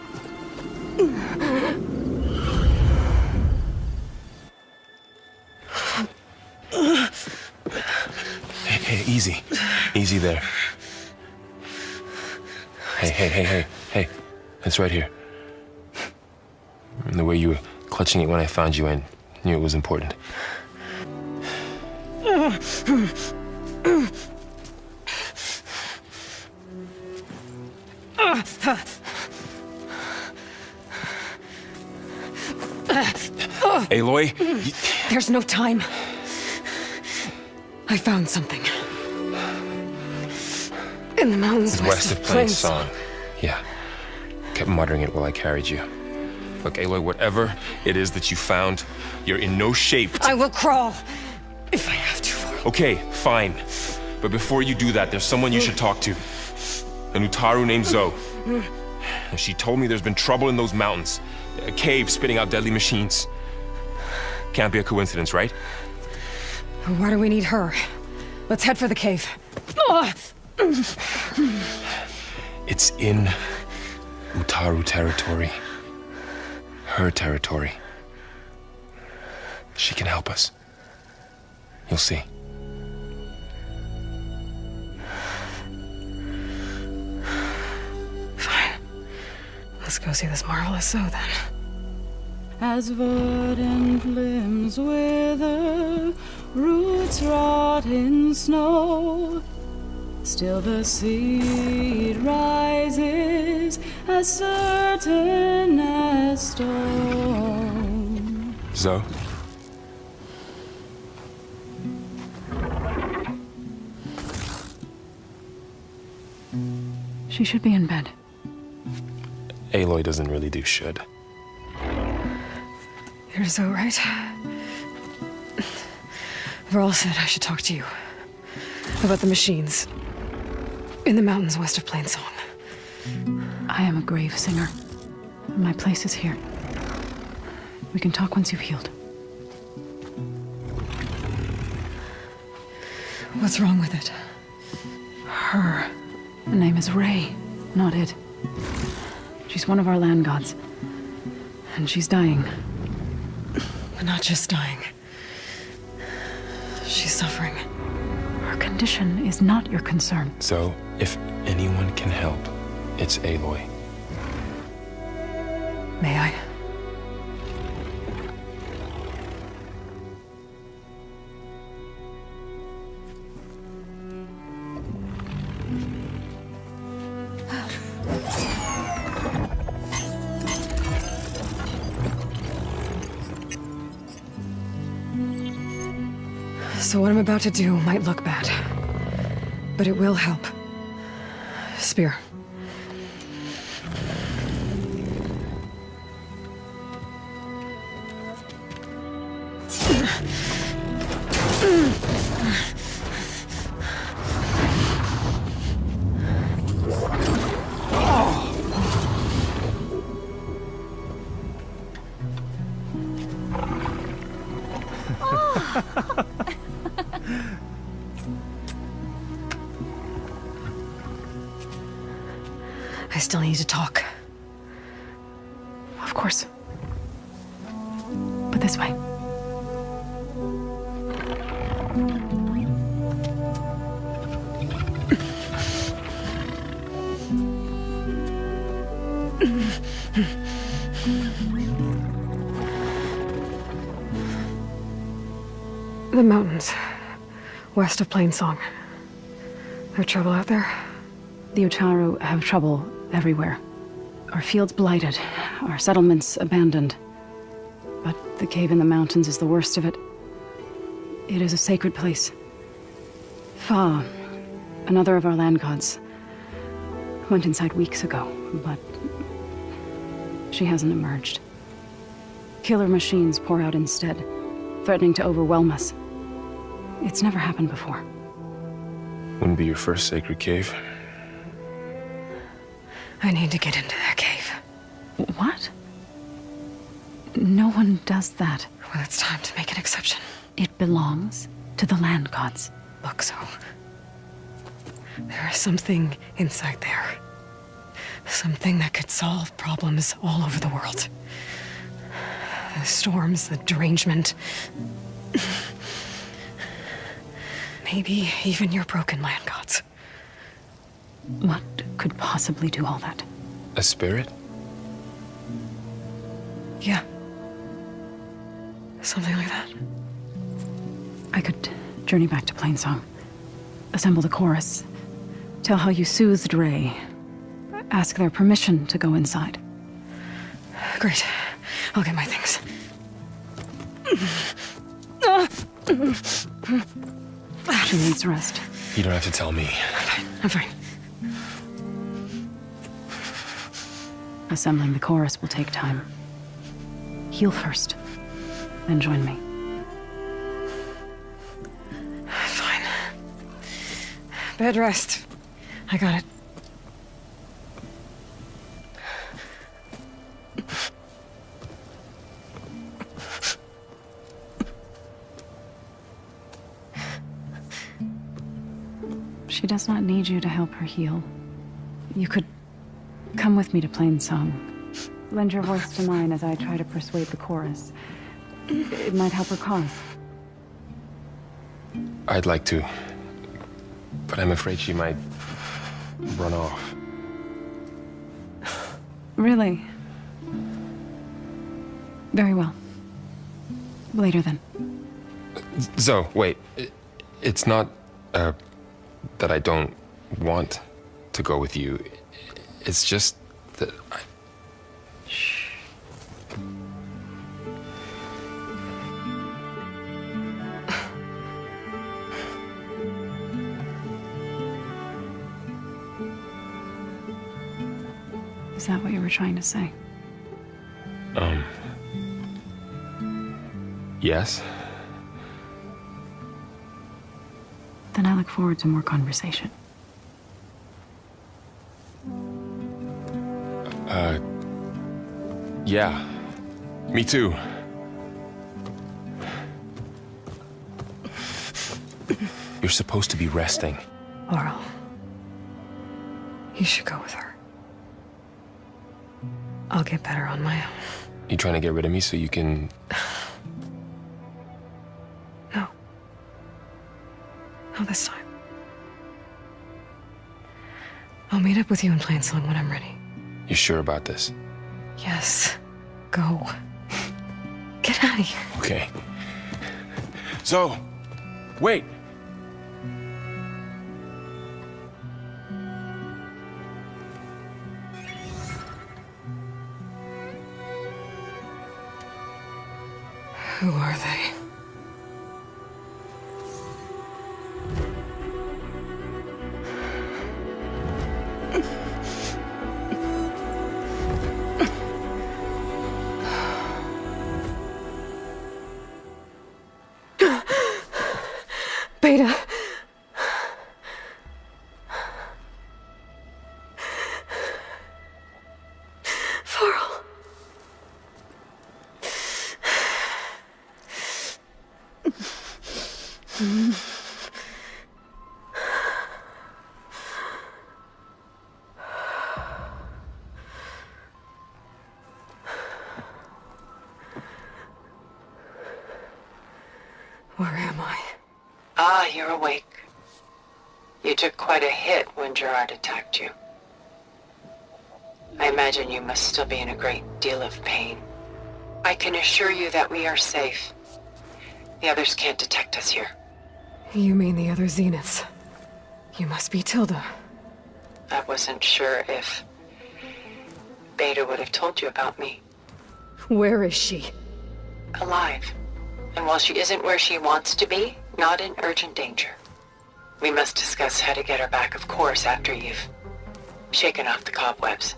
Hey, easy. Easy there. Hey. It's right here. And the way you were clutching it when I found you, I knew it was important. Aloy? There's no time. I found something. In the mountains west of Plain Song. Yeah. Kept muttering it while I carried you. Look, Aloy, whatever it is that you found, you're in no shape to... I will crawl, if I have to. Okay, fine. But before you do that, there's someone you should talk to. An Utaru named Zoe. And she told me there's been trouble in those mountains. A cave spitting out deadly machines. Can't be a coincidence, right? Why do we need her? Let's head for the cave. It's in Utaru territory. Her territory. She can help us. You'll see. Fine. Let's go see this marvelous Zoe then. As verdant limbs wither, roots rot in snow, still the seed rises as certain as stone. Zoe? She should be in bed. Aloy doesn't really do should. You're so right. Varl said I should talk to you about the machines in the mountains west of Plainsong. I am a grave singer. My place is here. We can talk once you've healed. What's wrong with it? Her name is Ray, not it. She's one of our land gods. And she's dying. Not just dying. She's suffering. Her condition is not your concern. So, if anyone can help, it's Aloy. May I? So what I'm about to do might look bad, but it will help. Spear. I still need to talk. Of course. But this way. The mountains, west of Plainsong. There trouble out there? The Utaru have trouble everywhere. Our fields blighted, our settlements abandoned. But the cave in the mountains is the worst of it. It is a sacred place. Fa, another of our land gods, went inside weeks ago, but she hasn't emerged. Killer machines pour out instead, threatening to overwhelm us. It's never happened before. Wouldn't be your first sacred cave. I need to get into that cave. What? No one does that. Well, it's time to make an exception. It belongs to the land gods. Look, so there is something inside there. Something that could solve problems all over the world. The storms, the derangement. Maybe even your broken land gods. What could possibly do all that? A spirit? Yeah. Something like that. I could journey back to Plainsong, assemble the chorus, tell how you soothed Ray, ask their permission to go inside. Great. I'll get my things. She needs rest. You don't have to tell me. I'm fine. Assembling the chorus will take time. Heal first, then join me. Fine. Bed rest. I got it. She does not need you to help her heal. You could come with me to Plainsong. Lend your voice to mine as I try to persuade the chorus. It might help her cause. I'd like to, but I'm afraid she might run off. Really? Very well. Later then. Zoe, wait. It's not, that I don't want to go with you. It's just that I... Shh. Is that what you were trying to say? Yes. I look forward to more conversation. Yeah. Me too. You're supposed to be resting. Laurel, you should go with her. I'll get better on my own. You trying to get rid of me so you can... No. Not this time. I'll meet up with you in Plain Song when I'm ready. You sure about this? Yes. Go. Get out of here. Okay. So, wait. Who are they? Beta. Farrell. Where am I? Ah, you're awake. You took quite a hit when Gerard attacked you. I imagine you must still be in a great deal of pain. I can assure you that we are safe. The others can't detect us here. You mean the other Zeniths? You must be Tilda. I wasn't sure if Beta would have told you about me. Where is she? Alive. And while she isn't where she wants to be, not in urgent danger. We must discuss how to get her back, of course, after you've shaken off the cobwebs.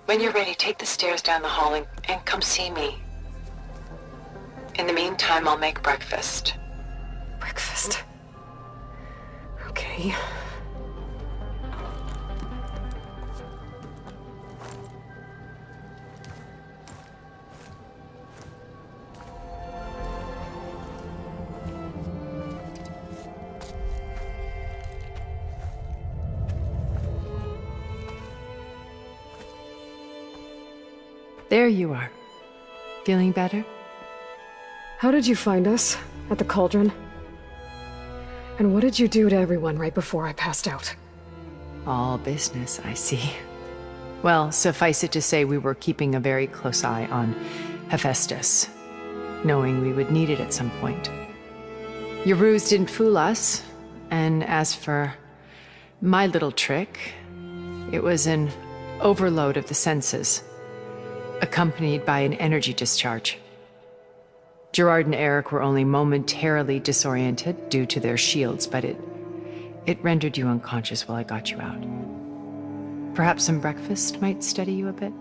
When you're ready, take the stairs down the hall and come see me. In the meantime, I'll make breakfast. Breakfast? Okay. There you are. Feeling better? How did you find us? At the cauldron? And what did you do to everyone right before I passed out? All business, I see. Well, suffice it to say we were keeping a very close eye on Hephaestus, knowing we would need it at some point. Your ruse didn't fool us, and as for my little trick, it was an overload of the senses, accompanied by an energy discharge. Gerard and Eric were only momentarily disoriented due to their shields, but it rendered you unconscious while I got you out. Perhaps some breakfast might steady you a bit?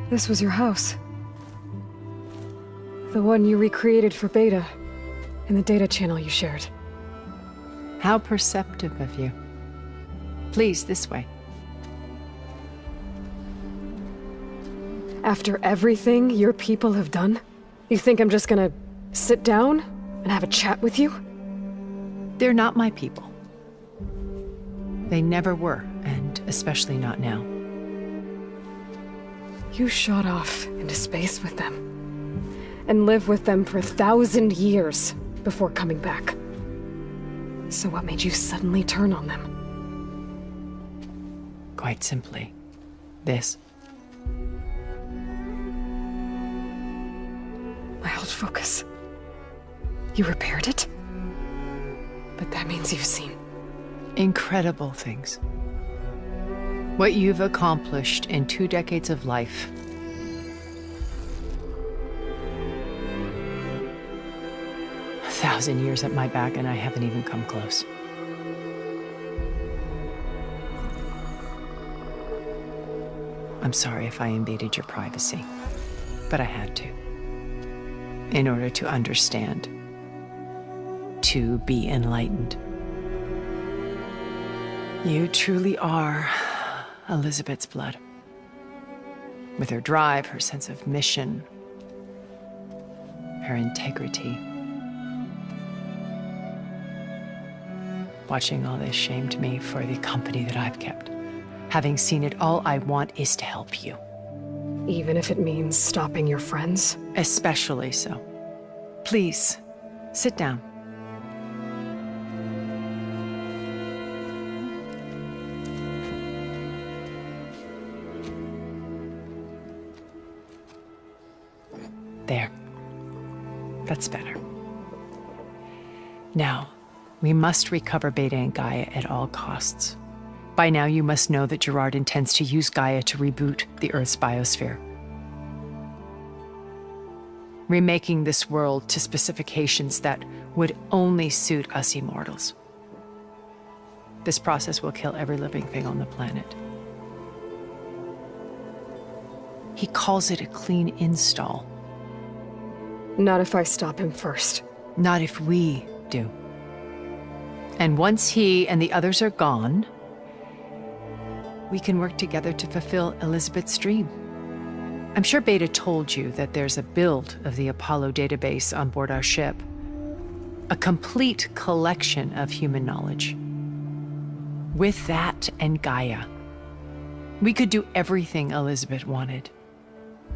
This was your house. The one you recreated for Beta, in the data channel you shared. How perceptive of you. Please, this way. After everything your people have done, you think I'm just gonna sit down and have a chat with you? They're not my people. They never were, and especially not now. You shot off into space with them, and lived with them for 1,000 years before coming back. So what made you suddenly turn on them? Quite simply, this. My old focus. You repaired it? But that means you've seen incredible things. What you've accomplished in 2 decades of life. A 1,000 years at my back and I haven't even come close. I'm sorry if I invaded your privacy, but I had to. In order to understand, to be enlightened. You truly are Elizabeth's blood. With her drive, her sense of mission, her integrity. Watching all this shamed me for the company that I've kept. Having seen it, all I want is to help you. Even if it means stopping your friends? Especially so. Please, sit down. There. That's better. Now, we must recover Beta and Gaia at all costs. By now, you must know that Gerard intends to use Gaia to reboot the Earth's biosphere. Remaking this world to specifications that would only suit us immortals. This process will kill every living thing on the planet. He calls it a clean install. Not if I stop him first. Not if we do. And once he and the others are gone, we can work together to fulfill Elizabeth's dream. I'm sure Beta told you that there's a build of the Apollo database on board our ship. A complete collection of human knowledge. With that and Gaia, we could do everything Elizabeth wanted.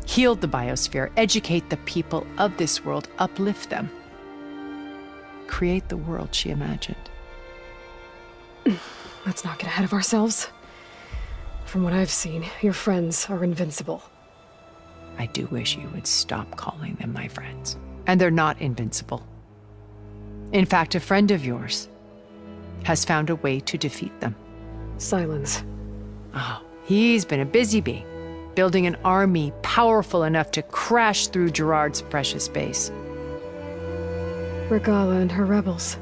Heal the biosphere, educate the people of this world, uplift them. Create the world she imagined. Let's not get ahead of ourselves. From what I've seen, your friends are invincible. I do wish you would stop calling them my friends. And they're not invincible. In fact, a friend of yours has found a way to defeat them. Silence. Oh, he's been a busy bee, building an army powerful enough to crash through Gerard's precious base. Regala and her rebels.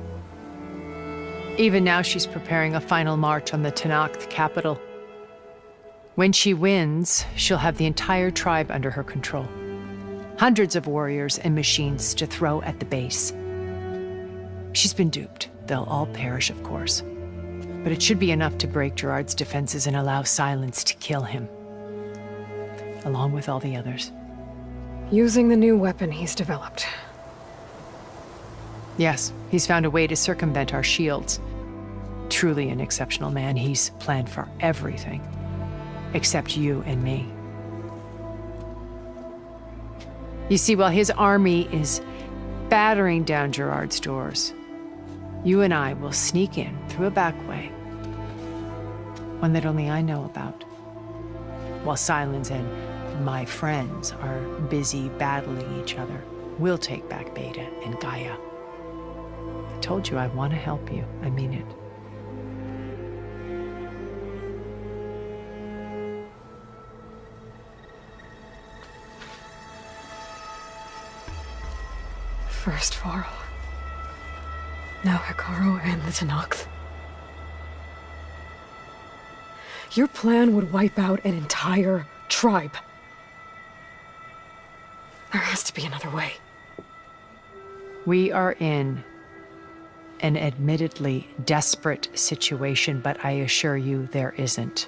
Even now, she's preparing a final march on the Tenakth capital. When she wins, she'll have the entire tribe under her control. Hundreds of warriors and machines to throw at the base. She's been duped. They'll all perish, of course. But it should be enough to break Gerard's defenses and allow Silence to kill him. Along with all the others. Using the new weapon he's developed. Yes, he's found a way to circumvent our shields. Truly an exceptional man. He's planned for everything. Except you and me. You see, while his army is battering down Gerard's doors, you and I will sneak in through a back way. One that only I know about. While Silence and my friends are busy battling each other, we'll take back Beta and Gaia. I told you I want to help you. I mean it. First Varl. Now Hekarro and the Tenakth. Your plan would wipe out an entire tribe. There has to be another way. We are in an admittedly desperate situation, but I assure you there isn't.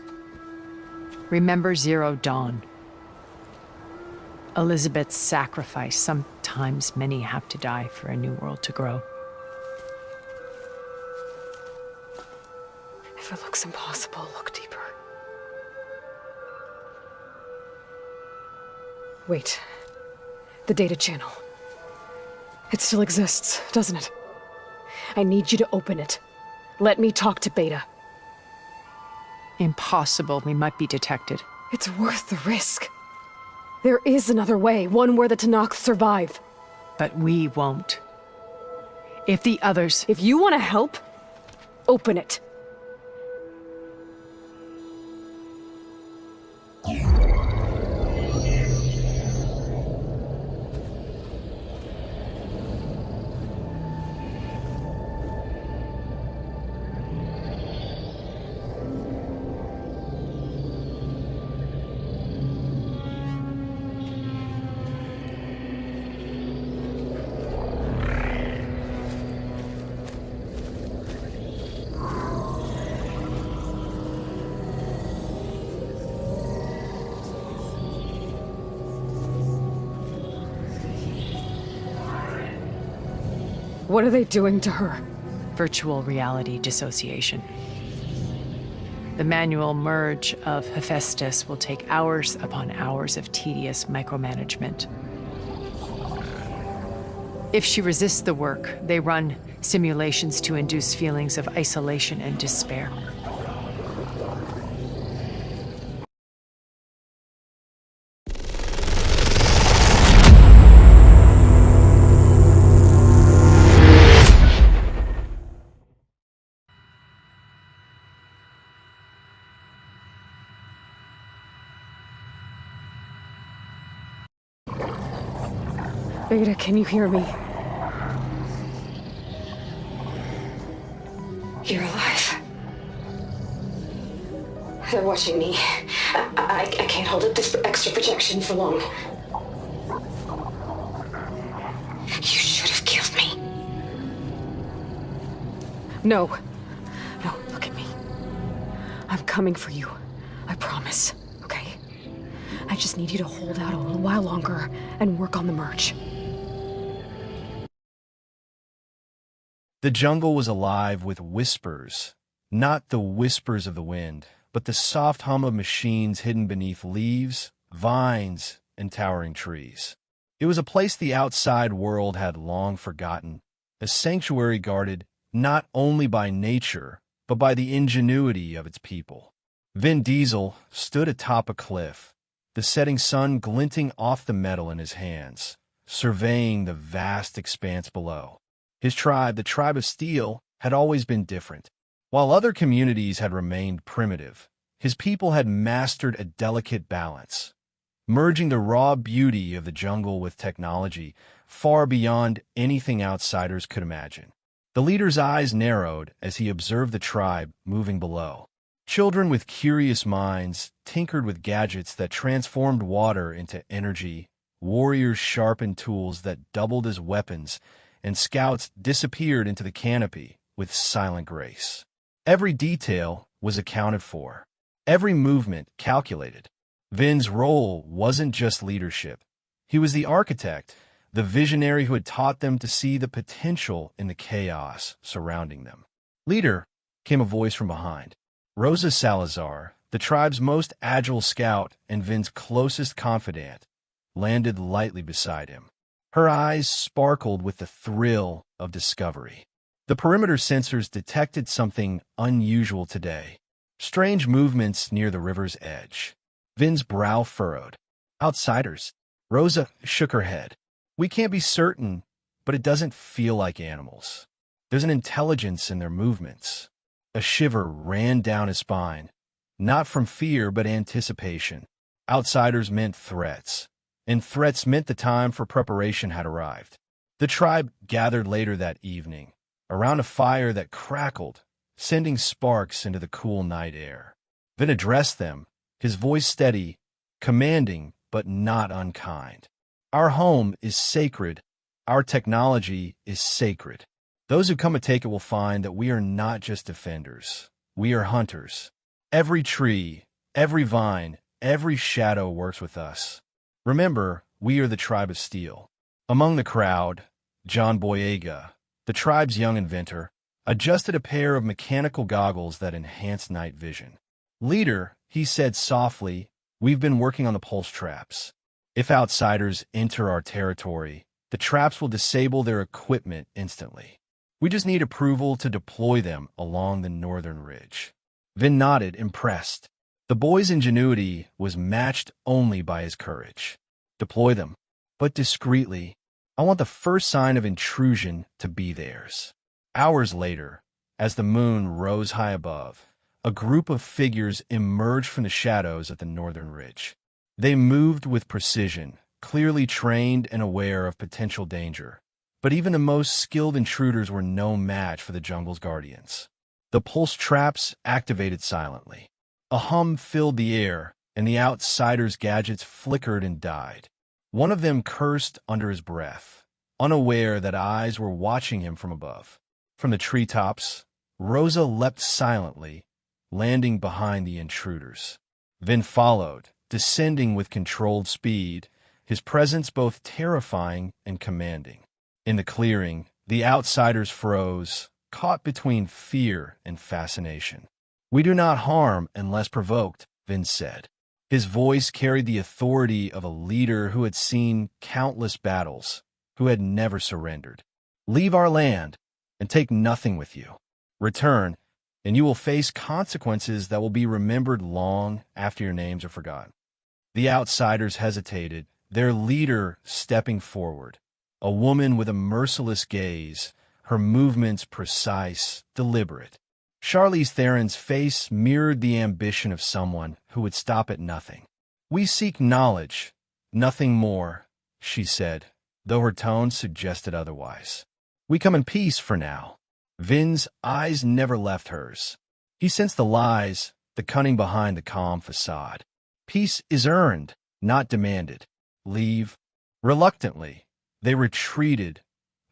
Remember Zero Dawn. Elizabeth's sacrifice. Sometimes many have to die for a new world to grow. If it looks impossible, look deeper. Wait. The data channel. It still exists, doesn't it? I need you to open it. Let me talk to Beta. Impossible. We might be detected. It's worth the risk. There is another way, one where the Tenakth survive. But we won't. If the others... If you want to help, open it. What are they doing to her? Virtual reality dissociation. The manual merge of Hephaestus will take hours upon hours of tedious micromanagement. If she resists the work, they run simulations to induce feelings of isolation and despair. Beta, can you hear me? You're alive. They're watching me. I can't hold up this extra protection for long. You should have killed me. No. No, look at me. I'm coming for you. I promise, okay? I just need you to hold out a little while longer and work on the merge. The jungle was alive with whispers, not the whispers of the wind, but the soft hum of machines hidden beneath leaves, vines, and towering trees. It was a place the outside world had long forgotten, a sanctuary guarded not only by nature, but by the ingenuity of its people. Vin Diesel stood atop a cliff, the setting sun glinting off the metal in his hands, surveying the vast expanse below. His tribe, the Tribe of Steel, had always been different. While other communities had remained primitive, his people had mastered a delicate balance, merging the raw beauty of the jungle with technology far beyond anything outsiders could imagine. The leader's eyes narrowed as he observed the tribe moving below. Children with curious minds tinkered with gadgets that transformed water into energy, warriors sharpened tools that doubled as weapons, and scouts disappeared into the canopy with silent grace. Every detail was accounted for, every movement calculated. Vin's role wasn't just leadership. He was the architect, the visionary who had taught them to see the potential in the chaos surrounding them. "Leader," came a voice from behind. Rosa Salazar, the tribe's most agile scout and Vin's closest confidant, landed lightly beside him. Her eyes sparkled with the thrill of discovery. The perimeter sensors detected something unusual today. Strange movements near the river's edge. Vin's brow furrowed. "Outsiders." Rosa shook her head. "We can't be certain, but it doesn't feel like animals. There's an intelligence in their movements." A shiver ran down his spine, not from fear but anticipation. Outsiders meant threats, and threats meant the time for preparation had arrived. The tribe gathered later that evening, around a fire that crackled, sending sparks into the cool night air. Vin addressed them, his voice steady, commanding but not unkind. "Our home is sacred. Our technology is sacred. Those who come to take it will find that we are not just defenders. We are hunters. Every tree, every vine, every shadow works with us. Remember, we are the Tribe of Steel." Among the crowd, John Boyega, the tribe's young inventor, adjusted a pair of mechanical goggles that enhanced night vision. "Leader," he said softly, "we've been working on the pulse traps. If outsiders enter our territory, the traps will disable their equipment instantly. We just need approval to deploy them along the northern ridge." Vin nodded, impressed. The boy's ingenuity was matched only by his courage. "Deploy them, but discreetly. I want the first sign of intrusion to be theirs." Hours later, as the moon rose high above, a group of figures emerged from the shadows at the northern ridge. They moved with precision, clearly trained and aware of potential danger. But even the most skilled intruders were no match for the jungle's guardians. The pulse traps activated silently. A hum filled the air, and the outsider's gadgets flickered and died. One of them cursed under his breath, unaware that eyes were watching him from above. From the treetops, Rosa leapt silently, landing behind the intruders. Vin followed, descending with controlled speed, his presence both terrifying and commanding. In the clearing, The outsiders froze, caught between fear and fascination. "We do not harm unless provoked," Vin said. His voice carried the authority of a leader who had seen countless battles, who had never surrendered. "Leave our land and take nothing with you. Return, and you will face consequences that will be remembered long after your names are forgotten." The outsiders hesitated, their leader stepping forward, a woman with a merciless gaze, her movements precise, deliberate. Charlize Theron's face mirrored the ambition of someone who would stop at nothing. "We seek knowledge, nothing more," she said, though her tone suggested otherwise. "We come in peace for now." Vin's eyes never left hers. He sensed the lies, the cunning behind the calm facade. Peace is earned, not demanded. Leave. Reluctantly, they retreated,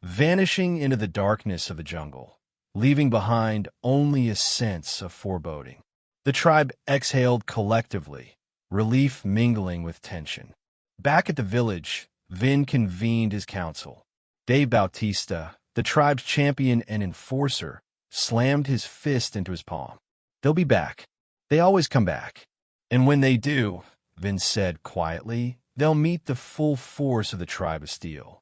vanishing into the darkness of the jungle, leaving behind only a sense of foreboding. The tribe exhaled collectively, relief mingling with tension. Back at the village, Vin convened his council. Dave Bautista, the tribe's champion and enforcer, slammed his fist into his palm. "They'll be back. They always come back. And when they do," Vin said quietly, "they'll meet the full force of the tribe of steel."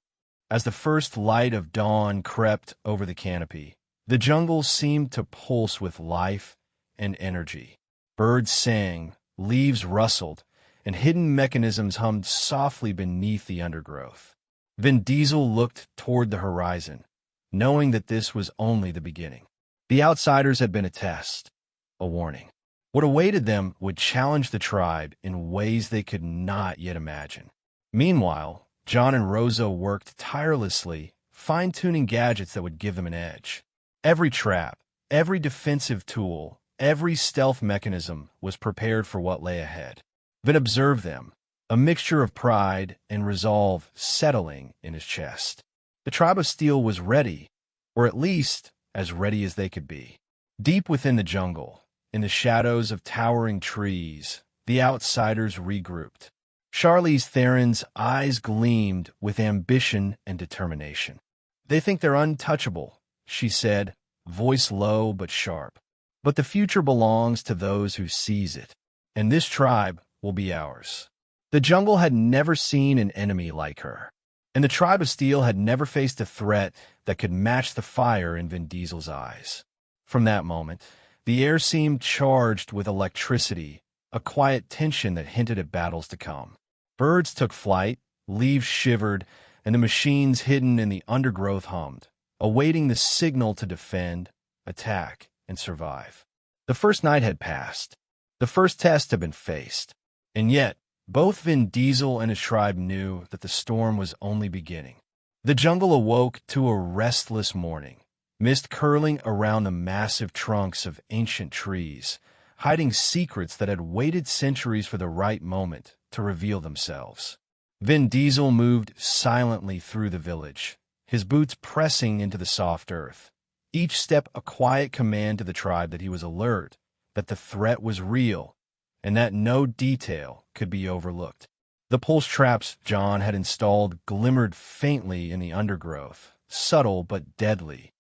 As the first light of dawn crept over the canopy, the jungle seemed to pulse with life and energy. Birds sang, leaves rustled, and hidden mechanisms hummed softly beneath the undergrowth. Vin Diesel looked toward the horizon, knowing that this was only the beginning. The outsiders had been a test, a warning. What awaited them would challenge the tribe in ways they could not yet imagine. Meanwhile, John and Rosa worked tirelessly, fine-tuning gadgets that would give them an edge. Every trap, every defensive tool, every stealth mechanism was prepared for what lay ahead. Vin observed them, a mixture of pride and resolve settling in his chest. The tribe of steel was ready, or at least as ready as they could be. Deep within the jungle, in the shadows of towering trees, the outsiders regrouped. Charlize Theron's eyes gleamed with ambition and determination. "They think they're untouchable," she said, voice low but sharp. "But the future belongs to those who seize it, and this tribe will be ours." The jungle had never seen an enemy like her, and the tribe of steel had never faced a threat that could match the fire in Vin Diesel's eyes. From that moment, the air seemed charged with electricity, a quiet tension that hinted at battles to come. Birds took flight, leaves shivered, and the machines hidden in the undergrowth hummed, awaiting the signal to defend, attack, and survive. The first night had passed. The first test had been faced. And yet, both Vin Diesel and his tribe knew that the storm was only beginning. The jungle awoke to a restless morning, mist curling around the massive trunks of ancient trees, hiding secrets that had waited centuries for the right moment to reveal themselves. Vin Diesel moved silently through the village, his boots pressing into the soft earth, each step a quiet command to the tribe that he was alert, that the threat was real, and that no detail could be overlooked. The pulse traps John had installed glimmered faintly in the undergrowth, subtle but deadly,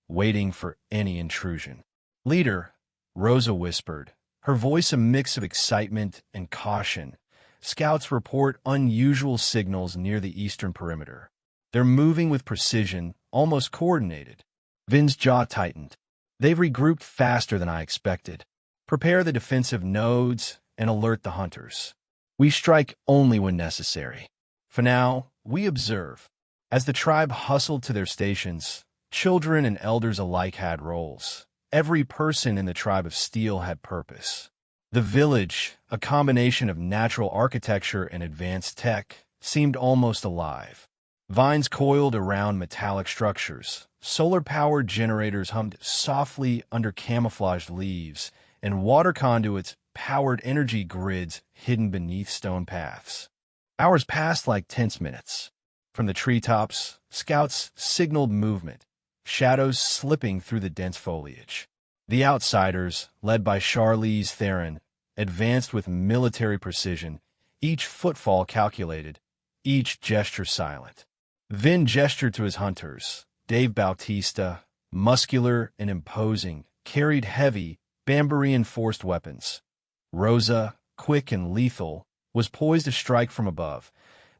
waiting for any intrusion. "Leader," Rosa whispered, her voice a mix of excitement and caution. "Scouts report unusual signals near the eastern perimeter. They're moving with precision, almost coordinated." Vin's jaw tightened. "They've regrouped faster than I expected. Prepare the defensive nodes and alert the hunters. We strike only when necessary. For now, we observe." As the tribe hustled to their stations, children and elders alike had roles. Every person in the tribe of steel had purpose. The village, a combination of natural architecture and advanced tech, seemed almost alive. Vines coiled around metallic structures, solar-powered generators hummed softly under camouflaged leaves, and water conduits powered energy grids hidden beneath stone paths. Hours passed like tense minutes. From the treetops, scouts signaled movement, shadows slipping through the dense foliage. The outsiders, led by Charlize Theron, advanced with military precision, each footfall calculated, each gesture silent. Vin gestured to his hunters, Dave Bautista, muscular and imposing, carried heavy, bamboo-reinforced weapons. Rosa, quick and lethal, was poised to strike from above.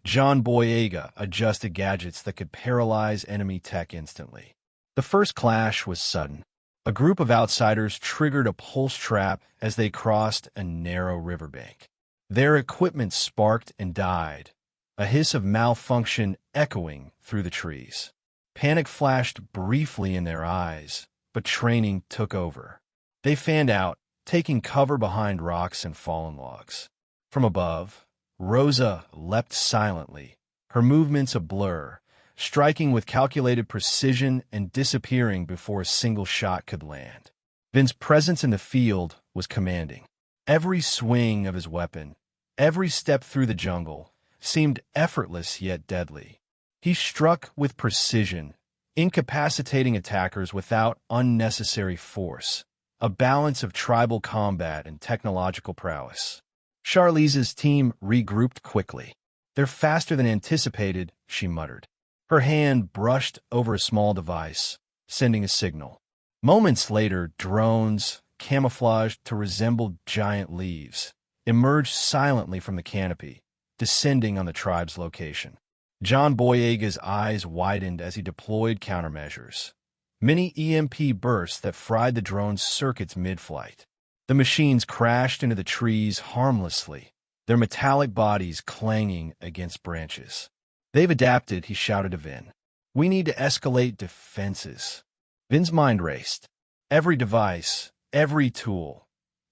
John Boyega adjusted gadgets that could paralyze enemy tech instantly. The first clash was sudden. A group of outsiders triggered a pulse trap as they crossed a narrow riverbank. Their equipment sparked and died, a hiss of malfunction echoing through the trees. Panic flashed briefly in their eyes, but training took over. They fanned out, taking cover behind rocks and fallen logs. From above, Rosa leapt silently, her movements a blur, striking with calculated precision and disappearing before a single shot could land. Vin's presence in the field was commanding. Every swing of his weapon, every step through the jungle, seemed effortless yet deadly. He struck with precision, incapacitating attackers without unnecessary force, a balance of tribal combat and technological prowess. Charlize's team regrouped quickly. "They're faster than anticipated," she muttered. Her hand brushed over a small device, sending a signal. Moments later, drones, camouflaged to resemble giant leaves, emerged silently from the canopy, descending on the tribe's location. John Boyega's eyes widened as he deployed countermeasures. Many EMP bursts that fried the drone's circuits mid-flight. The machines crashed into the trees harmlessly, their metallic bodies clanging against branches. "They've adapted," he shouted to Vin. "We need to escalate defenses." Vin's mind raced. Every device, every tool,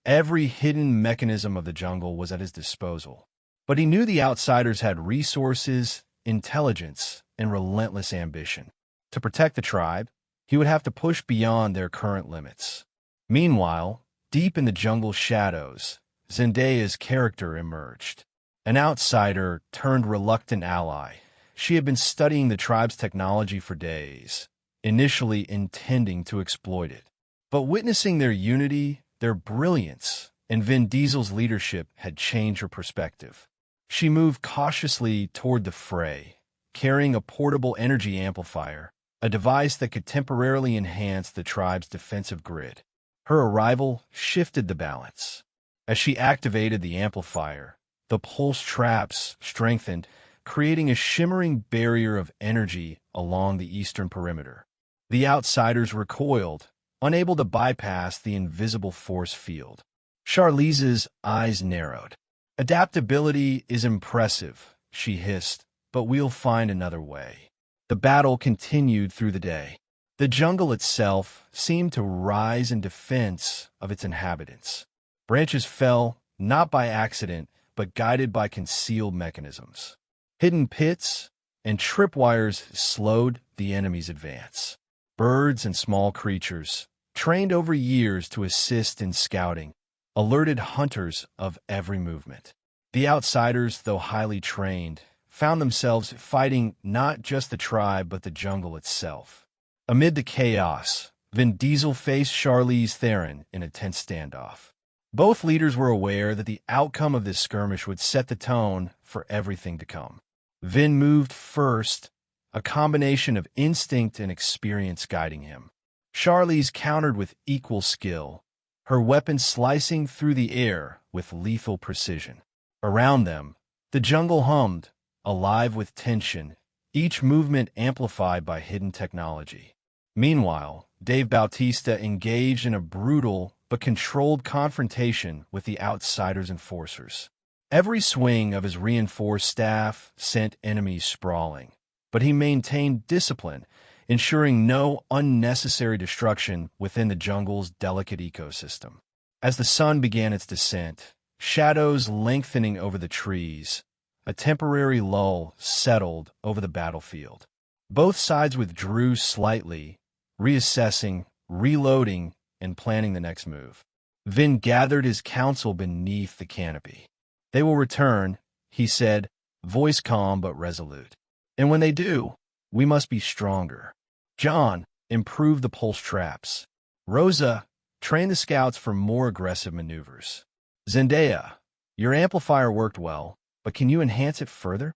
every hidden mechanism of the jungle was at his disposal. But he knew the outsiders had resources, intelligence, and relentless ambition. To protect the tribe, he would have to push beyond their current limits. Meanwhile, deep in the jungle's shadows, Zendaya's character emerged. An outsider turned reluctant ally. She had been studying the tribe's technology for days, initially intending to exploit it. But witnessing their unity, their brilliance, and Vin Diesel's leadership had changed her perspective. She moved cautiously toward the fray, carrying a portable energy amplifier, a device that could temporarily enhance the tribe's defensive grid. Her arrival shifted the balance. As she activated the amplifier, the pulse traps strengthened, creating a shimmering barrier of energy along the eastern perimeter. The outsiders recoiled, unable to bypass the invisible force field. Charlize's eyes narrowed. "Adaptability is impressive," she hissed, "but we'll find another way." The battle continued through the day. The jungle itself seemed to rise in defense of its inhabitants. Branches fell, not by accident, but guided by concealed mechanisms. Hidden pits and tripwires slowed the enemy's advance. Birds and small creatures, trained over years to assist in scouting, alerted hunters of every movement. The outsiders, though highly trained, found themselves fighting not just the tribe but the jungle itself. Amid the chaos, Vin Diesel faced Charlize Theron in a tense standoff. Both leaders were aware that the outcome of this skirmish would set the tone for everything to come. Vin moved first, a combination of instinct and experience guiding him. Charlize countered with equal skill, her weapon slicing through the air with lethal precision. Around them, the jungle hummed, alive with tension, each movement amplified by hidden technology. Meanwhile, Dave Bautista engaged in a brutal but controlled confrontation with the outsiders' enforcers. Every swing of his reinforced staff sent enemies sprawling, but he maintained discipline, ensuring no unnecessary destruction within the jungle's delicate ecosystem. As the sun began its descent, shadows lengthening over the trees, a temporary lull settled over the battlefield. Both sides withdrew slightly, reassessing, reloading, and planning the next move. Vin gathered his council beneath the canopy. "They will return," he said, voice calm but resolute. "And when they do, we must be stronger. John, improve the pulse traps. Rosa, train the scouts for more aggressive maneuvers. Zendaya, your amplifier worked well, but can you enhance it further?"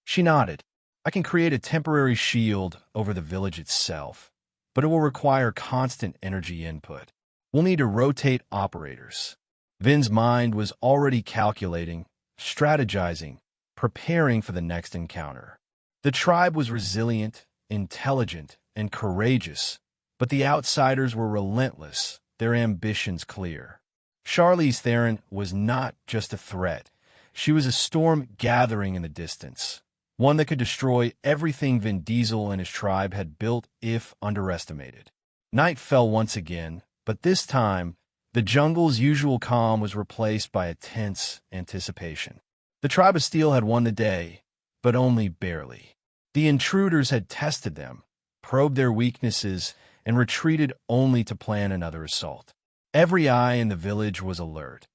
She nodded. I can create a temporary shield over the village itself, but it will require constant energy input. We'll need to rotate operators. Vin's mind was already calculating, strategizing, preparing for the next encounter. The tribe was resilient, intelligent, and courageous, but the outsiders were relentless, their ambitions clear. Charlize Theron was not just a threat. She was a storm gathering in the distance, one that could destroy everything Vin Diesel and his tribe had built if underestimated. Night fell once again, but this time, the jungle's usual calm was replaced by a tense anticipation. The tribe of Steel had won the day, but only barely. The intruders had tested them, probed their weaknesses, and retreated only to plan another assault. Every eye in the village was alert,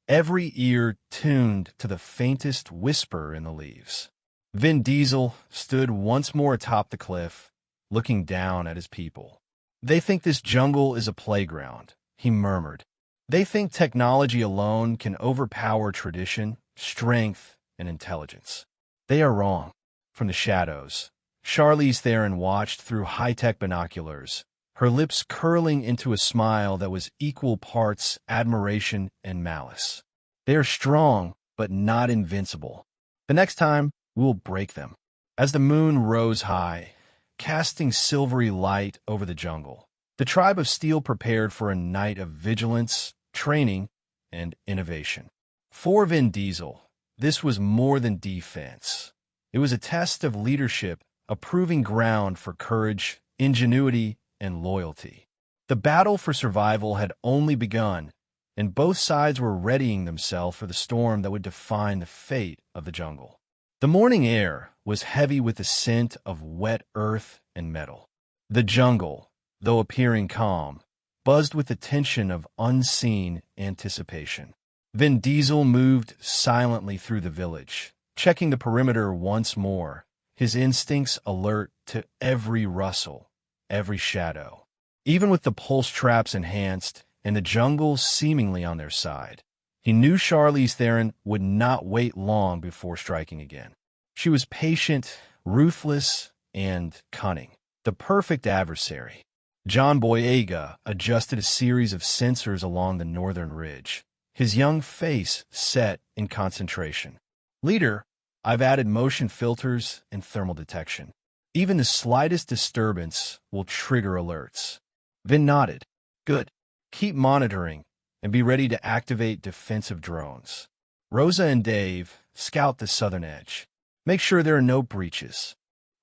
every ear tuned to the faintest whisper in the leaves. Vin Diesel stood once more atop the cliff, looking down at his people. "They think this jungle is a playground," he murmured. "They think technology alone can overpower tradition, strength, and intelligence. They are wrong." From the shadows, Charlize Theron watched through high-tech binoculars, her lips curling into a smile that was equal parts admiration and malice. "They are strong, but not invincible. The next time, we'll break them." As the moon rose high, casting silvery light over the jungle, the tribe of Steel prepared for a night of vigilance, training, and innovation. For Vin Diesel, this was more than defense. It was a test of leadership, a proving ground for courage, ingenuity, and loyalty. The battle for survival had only begun, and both sides were readying themselves for the storm that would define the fate of the jungle. The morning air was heavy with the scent of wet earth and metal. The jungle, though appearing calm, buzzed with the tension of unseen anticipation. Vin Diesel moved silently through the village, checking the perimeter once more, his instincts alert to every rustle, every shadow. Even with the pulse traps enhanced and the jungle seemingly on their side, he knew Charlize Theron would not wait long before striking again. She was patient, ruthless, and cunning, the perfect adversary. John Boyega adjusted a series of sensors along the northern ridge, his young face set in concentration. "Leader, I've added motion filters and thermal detection. Even the slightest disturbance will trigger alerts." Vin nodded. "Good. Keep monitoring and be ready to activate defensive drones. Rosa and Dave scout the southern edge. Make sure there are no breaches."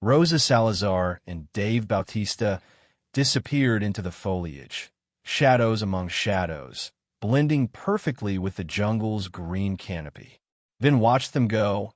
Rosa Salazar and Dave Bautista disappeared into the foliage, shadows among shadows, blending perfectly with the jungle's green canopy. Vin watched them go,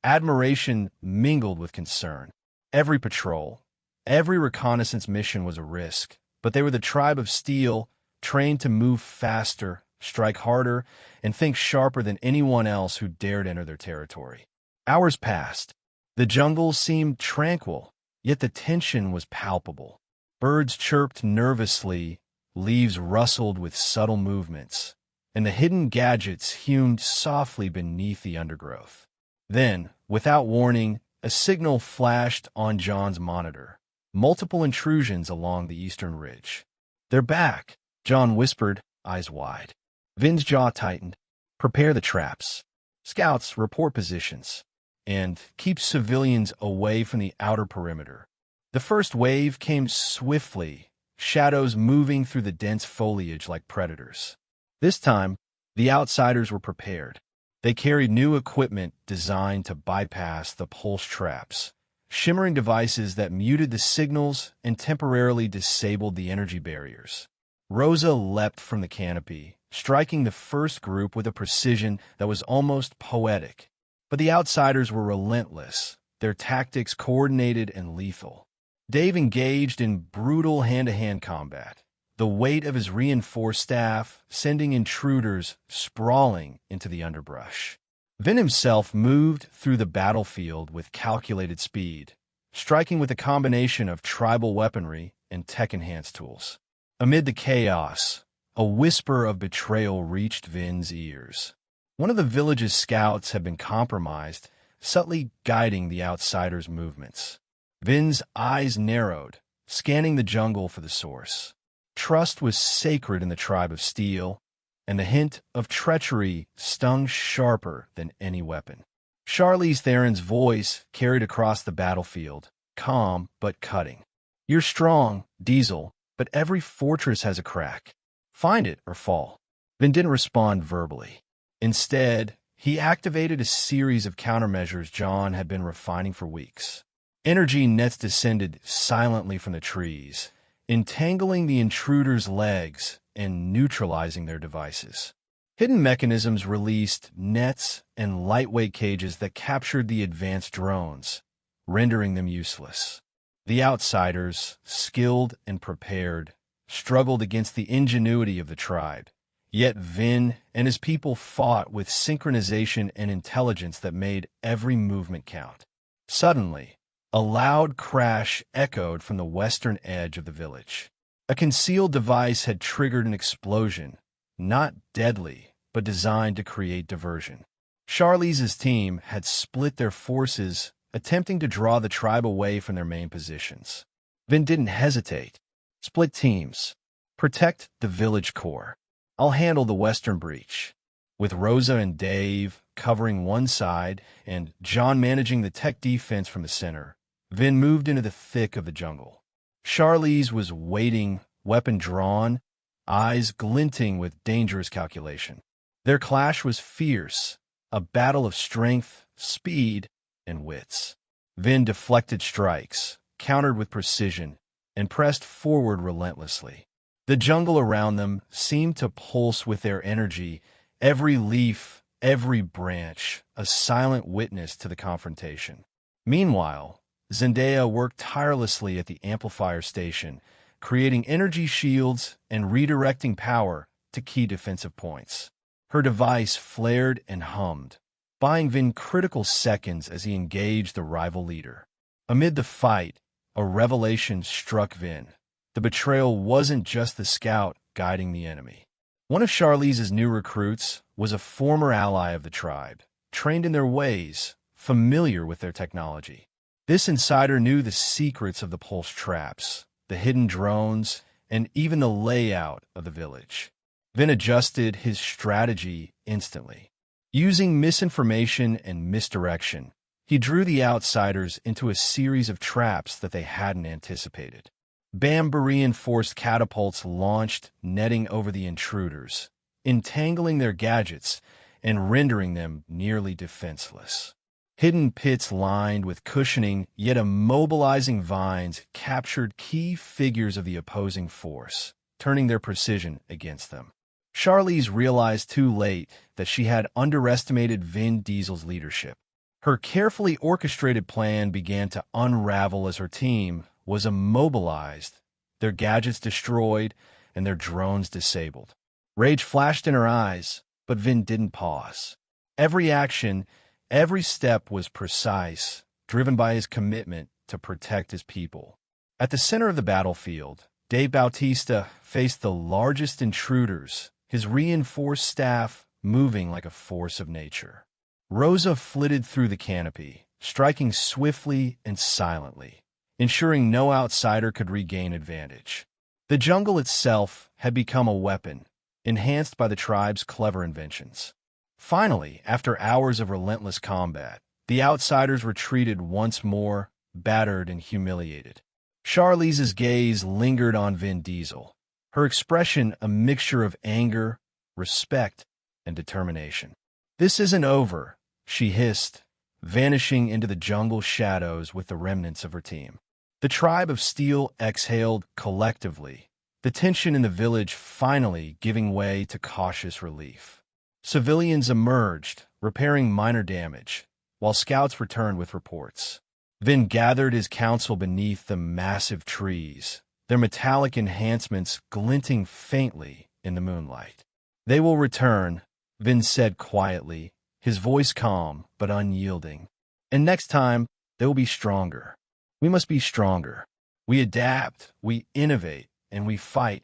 admiration mingled with concern. Every patrol, every reconnaissance mission was a risk, but they were the tribe of Steel, trained to move faster, strike harder, and think sharper than anyone else who dared enter their territory. Hours passed. The jungle seemed tranquil, yet the tension was palpable. Birds chirped nervously, leaves rustled with subtle movements, and the hidden gadgets hummed softly beneath the undergrowth. Then, without warning, a signal flashed on John's monitor. Multiple intrusions along the eastern ridge. "They're back," John whispered, eyes wide. Vin's jaw tightened. "Prepare the traps. Scouts, report positions. And keep civilians away from the outer perimeter." The first wave came swiftly, shadows moving through the dense foliage like predators. This time, the outsiders were prepared. They carried new equipment designed to bypass the pulse traps, shimmering devices that muted the signals and temporarily disabled the energy barriers. Rosa leapt from the canopy, striking the first group with a precision that was almost poetic. But the outsiders were relentless, their tactics coordinated and lethal. Dave engaged in brutal hand-to-hand combat, the weight of his reinforced staff sending intruders sprawling into the underbrush. Vin himself moved through the battlefield with calculated speed, striking with a combination of tribal weaponry and tech-enhanced tools. Amid the chaos, a whisper of betrayal reached Vin's ears. One of the village's scouts had been compromised, subtly guiding the outsider's movements. Vin's eyes narrowed, scanning the jungle for the source. Trust was sacred in the tribe of Steel, and the hint of treachery stung sharper than any weapon. Charlize Theron's voice carried across the battlefield, calm but cutting. "You're strong, Diesel, but every fortress has a crack. Find it or fall." Vin didn't respond verbally. Instead, he activated a series of countermeasures John had been refining for weeks. Energy nets descended silently from the trees, entangling the intruders' legs and neutralizing their devices. Hidden mechanisms released nets and lightweight cages that captured the advanced drones, rendering them useless. The outsiders, skilled and prepared, struggled against the ingenuity of the tribe. Yet Vin and his people fought with synchronization and intelligence that made every movement count. Suddenly, a loud crash echoed from the western edge of the village. A concealed device had triggered an explosion, not deadly, but designed to create diversion. Charlize's team had split their forces, attempting to draw the tribe away from their main positions. Vin didn't hesitate. "Split teams. Protect the village core. I'll handle the western breach." With Rosa and Dave covering one side and John managing the tech defense from the center, Vin moved into the thick of the jungle. Charlize was waiting, weapon drawn, eyes glinting with dangerous calculation. Their clash was fierce, a battle of strength, speed, and wits. Vin deflected strikes, countered with precision, and pressed forward relentlessly. The jungle around them seemed to pulse with their energy, every leaf, every branch, a silent witness to the confrontation. Meanwhile, Zendaya worked tirelessly at the amplifier station, creating energy shields and redirecting power to key defensive points. Her device flared and hummed, buying Vin critical seconds as he engaged the rival leader. Amid the fight, a revelation struck Vin. The betrayal wasn't just the scout guiding the enemy. One of Charlize's new recruits was a former ally of the tribe, trained in their ways, familiar with their technology. This insider knew the secrets of the pulse traps, the hidden drones, and even the layout of the village. Vin adjusted his strategy instantly. Using misinformation and misdirection, he drew the outsiders into a series of traps that they hadn't anticipated. Bamboo-reinforced catapults launched, netting over the intruders, entangling their gadgets and rendering them nearly defenseless. Hidden pits lined with cushioning yet immobilizing vines captured key figures of the opposing force, turning their precision against them. Charlize realized too late that she had underestimated Vin Diesel's leadership. Her carefully orchestrated plan began to unravel as her team was immobilized, their gadgets destroyed, and their drones disabled. Rage flashed in her eyes, but Vin didn't pause. Every action, every step was precise, driven by his commitment to protect his people. At the center of the battlefield, Dave Bautista faced the largest intruders, his reinforced staff moving like a force of nature. Rosa flitted through the canopy, striking swiftly and silently, ensuring no outsider could regain advantage. The jungle itself had become a weapon, enhanced by the tribe's clever inventions. Finally, after hours of relentless combat, the outsiders retreated once more, battered and humiliated. Charlize's gaze lingered on Vin Diesel, her expression a mixture of anger, respect, and determination. "This isn't over," she hissed, vanishing into the jungle shadows with the remnants of her team. The tribe of Steel exhaled collectively, the tension in the village finally giving way to cautious relief. Civilians emerged, repairing minor damage, while scouts returned with reports. Vin gathered his council beneath the massive trees, their metallic enhancements glinting faintly in the moonlight. "They will return," Vin said quietly, his voice calm but unyielding. "And next time, they will be stronger. We must be stronger. We adapt, we innovate, and we fight,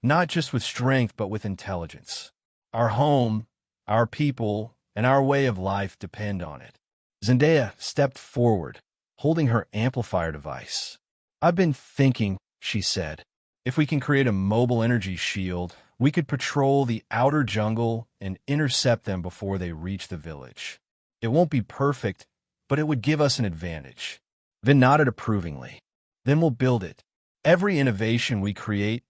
not just with strength but with intelligence. Our home, our people, and our way of life depend on it." Zendaya stepped forward, holding her amplifier device. "I've been thinking," she said. "If we can create a mobile energy shield, we could patrol the outer jungle and intercept them before they reach the village. It won't be perfect, but it would give us an advantage." Vin nodded approvingly. "Then we'll build it. Every innovation we create,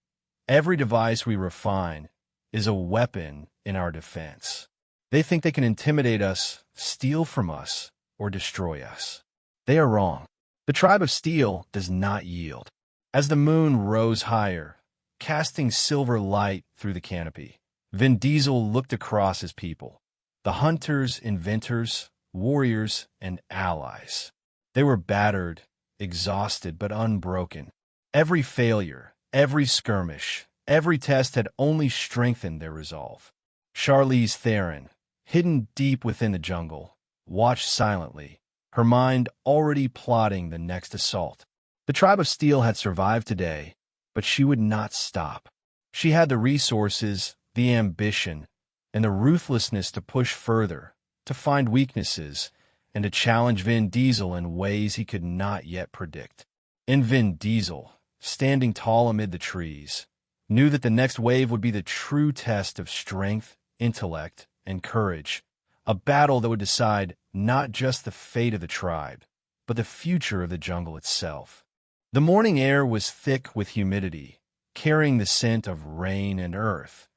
every device we refine, is a weapon in our defense. They think they can intimidate us, steal from us, or destroy us. They are wrong. The tribe of Steel does not yield." As the moon rose higher, casting silver light through the canopy, Vin Diesel looked across his people. The hunters, inventors, warriors, and allies. They were battered, exhausted, but unbroken. Every failure, every skirmish, every test had only strengthened their resolve. Charlize Theron, hidden deep within the jungle, watched silently, her mind already plotting the next assault. The tribe of Steel had survived today, but she would not stop. She had the resources, the ambition, and the ruthlessness to push further, to find weaknesses, and to challenge Vin Diesel in ways he could not yet predict. And Vin Diesel, standing tall amid the trees, knew that the next wave would be the true test of strength, intellect, and courage, a battle that would decide not just the fate of the tribe, but the future of the jungle itself. The morning air was thick with humidity, carrying the scent of rain and earth,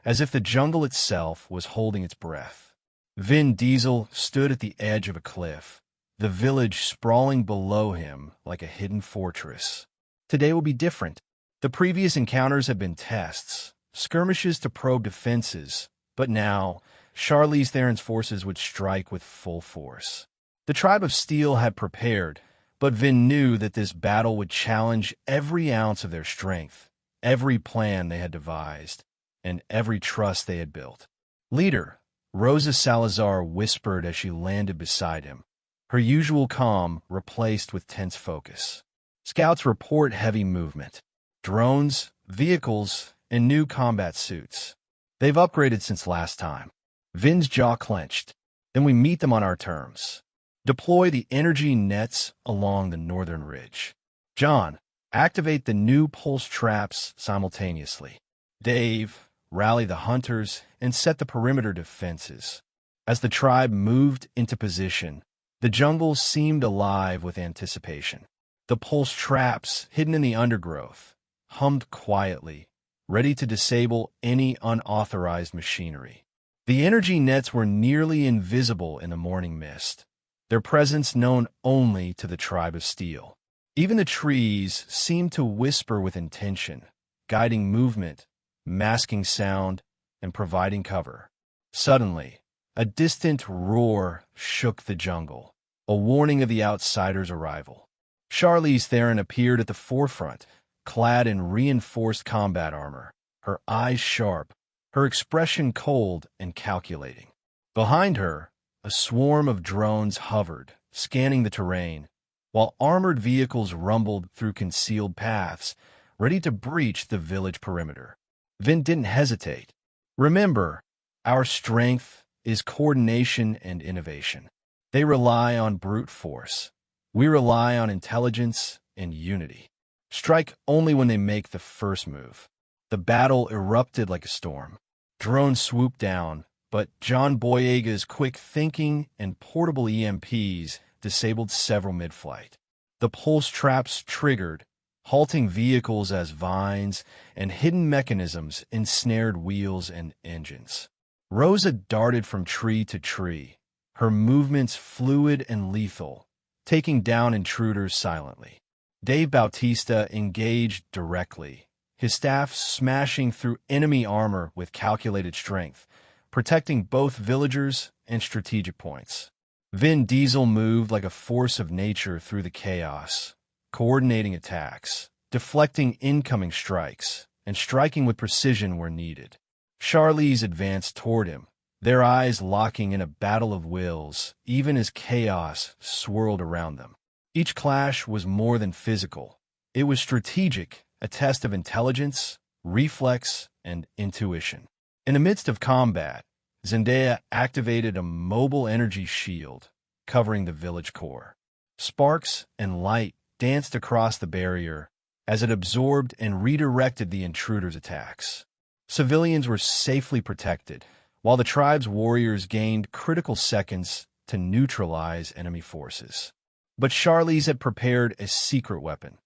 as if the jungle itself was holding its breath. Vin Diesel stood at the edge of a cliff, the village sprawling below him like a hidden fortress. Today will be different. The previous encounters had been tests, skirmishes to probe defenses, but now Charlize Theron's forces would strike with full force. The tribe of Steel had prepared, but Vin knew that this battle would challenge every ounce of their strength, every plan they had devised, and every trust they had built. "Leader," Rosa Salazar whispered as she landed beside him, her usual calm replaced with tense focus. "Scouts report heavy movement. Drones, vehicles, and new combat suits. They've upgraded since last time." Vin's jaw clenched. "Then we meet them on our terms. Deploy the energy nets along the northern ridge. John, activate the new pulse traps simultaneously. Dave, rally the hunters and set the perimeter defenses." As the tribe moved into position, the jungle seemed alive with anticipation. The pulse traps, hidden in the undergrowth, hummed quietly, ready to disable any unauthorized machinery. The energy nets were nearly invisible in the morning mist, their presence known only to the tribe of Steel. Even the trees seemed to whisper with intention, guiding movement, masking sound, and providing cover. Suddenly, a distant roar shook the jungle, a warning of the outsider's arrival. Charlize Theron appeared at the forefront, clad in reinforced combat armor, her eyes sharp, her expression cold and calculating. Behind her, a swarm of drones hovered, scanning the terrain, while armored vehicles rumbled through concealed paths, ready to breach the village perimeter. Vin didn't hesitate. "Remember, our strength is coordination and innovation. They rely on brute force. We rely on intelligence and unity. Strike only when they make the first move." The battle erupted like a storm. Drones swooped down, but John Boyega's quick thinking and portable EMPs disabled several mid-flight. The pulse traps triggered, halting vehicles as vines and hidden mechanisms ensnared wheels and engines. Rosa darted from tree to tree, her movements fluid and lethal, taking down intruders silently. Dave Bautista engaged directly, his staff smashing through enemy armor with calculated strength, protecting both villagers and strategic points. Vin Diesel moved like a force of nature through the chaos, coordinating attacks, deflecting incoming strikes, and striking with precision where needed. Charlize advanced toward him, their eyes locking in a battle of wills, even as chaos swirled around them. Each clash was more than physical. It was strategic, a test of intelligence, reflex, and intuition. In the midst of combat, Zendaya activated a mobile energy shield, covering the village core. Sparks and light danced across the barrier as it absorbed and redirected the intruders' attacks. Civilians were safely protected, while the tribe's warriors gained critical seconds to neutralize enemy forces. But Charlize had prepared a secret weapon,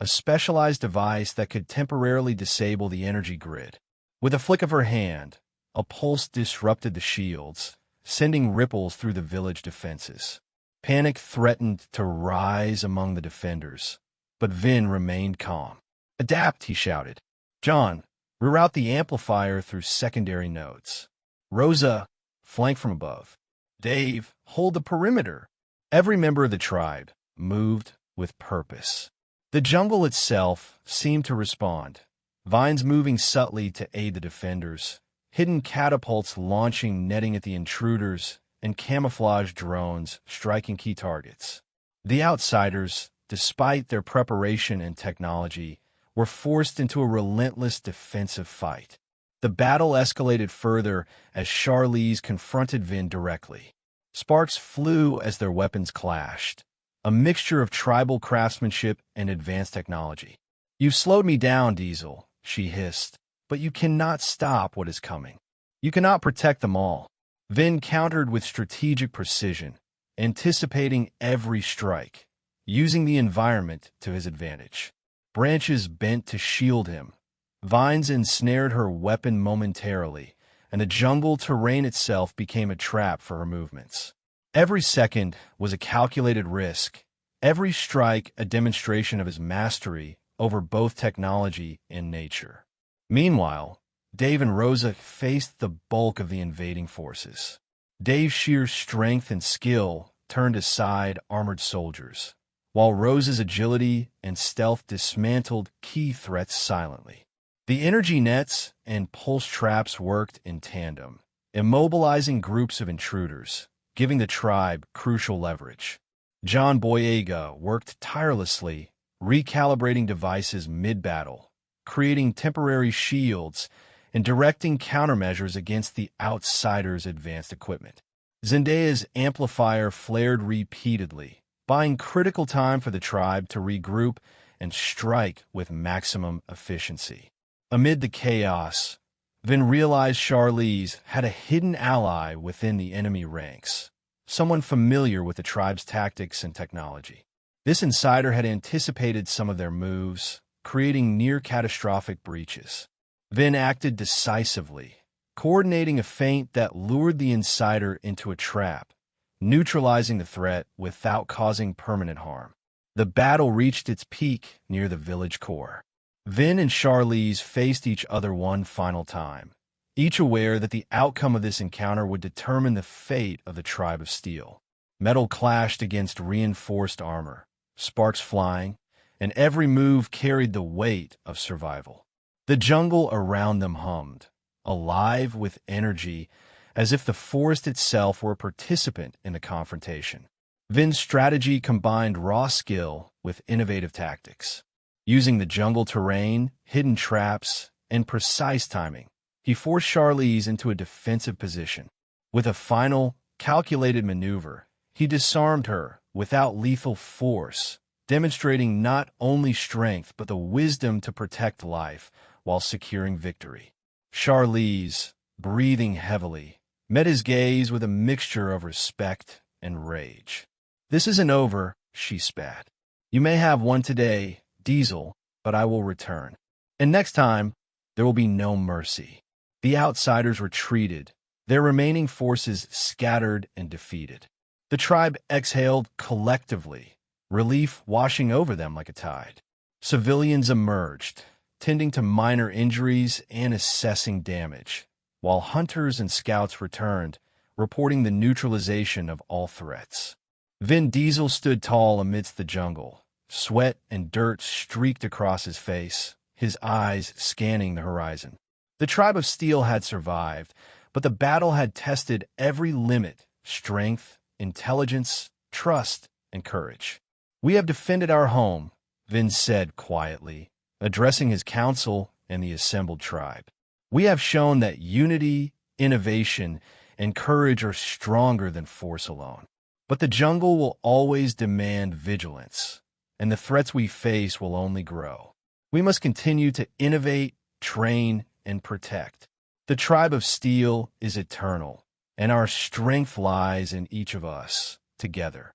a specialized device that could temporarily disable the energy grid. With a flick of her hand, a pulse disrupted the shields, sending ripples through the village defenses. Panic threatened to rise among the defenders, but Vin remained calm. "Adapt," he shouted. "John, reroute the amplifier through secondary nodes. Rosa, flank from above. Dave, hold the perimeter." Every member of the tribe moved with purpose. The jungle itself seemed to respond, vines moving subtly to aid the defenders, hidden catapults launching netting at the intruders, and camouflage drones striking key targets. The outsiders, despite their preparation and technology, were forced into a relentless defensive fight. The battle escalated further as Charlize confronted Vin directly. Sparks flew as their weapons clashed, a mixture of tribal craftsmanship and advanced technology. "You've slowed me down, Diesel," she hissed, "but you cannot stop what is coming. You cannot protect them all." Vin countered with strategic precision, anticipating every strike, using the environment to his advantage. Branches bent to shield him. Vines ensnared her weapon momentarily, and the jungle terrain itself became a trap for her movements. Every second was a calculated risk, every strike a demonstration of his mastery over both technology and nature. Meanwhile, Dave and Rosa faced the bulk of the invading forces. Dave's sheer strength and skill turned aside armored soldiers, while Rosa's agility and stealth dismantled key threats silently. The energy nets and pulse traps worked in tandem, immobilizing groups of intruders, giving the tribe crucial leverage. John Boyega worked tirelessly, recalibrating devices mid-battle, creating temporary shields, and directing countermeasures against the outsiders' advanced equipment. Zendaya's amplifier flared repeatedly, buying critical time for the tribe to regroup and strike with maximum efficiency. Amid the chaos, Vin realized Charlize had a hidden ally within the enemy ranks, someone familiar with the tribe's tactics and technology. This insider had anticipated some of their moves, creating near-catastrophic breaches. Vin acted decisively, coordinating a feint that lured the insider into a trap, neutralizing the threat without causing permanent harm. The battle reached its peak near the village core. Vin and Charlize faced each other one final time, each aware that the outcome of this encounter would determine the fate of the Tribe of Steel. Metal clashed against reinforced armor, sparks flying, and every move carried the weight of survival. The jungle around them hummed, alive with energy, as if the forest itself were a participant in the confrontation. Vin's strategy combined raw skill with innovative tactics. Using the jungle terrain, hidden traps, and precise timing, he forced Charlize into a defensive position. With a final, calculated maneuver, he disarmed her without lethal force, demonstrating not only strength but the wisdom to protect life while securing victory. Charlize, breathing heavily, met his gaze with a mixture of respect and rage. "This isn't over," she spat. "You may have one today, Diesel, but I will return. And next time, there will be no mercy." The outsiders retreated, their remaining forces scattered and defeated. The tribe exhaled collectively, relief washing over them like a tide. Civilians emerged, tending to minor injuries and assessing damage, while hunters and scouts returned, reporting the neutralization of all threats. Vin Diesel stood tall amidst the jungle. Sweat and dirt streaked across his face, his eyes scanning the horizon. The Tribe of Steel had survived, but the battle had tested every limit: strength, intelligence, trust, and courage. "We have defended our home," Vin said quietly, addressing his council and the assembled tribe. "We have shown that unity, innovation, and courage are stronger than force alone. But the jungle will always demand vigilance, and the threats we face will only grow. We must continue to innovate, train, and protect. The tribe of steel is eternal, and our strength lies in each of us, together.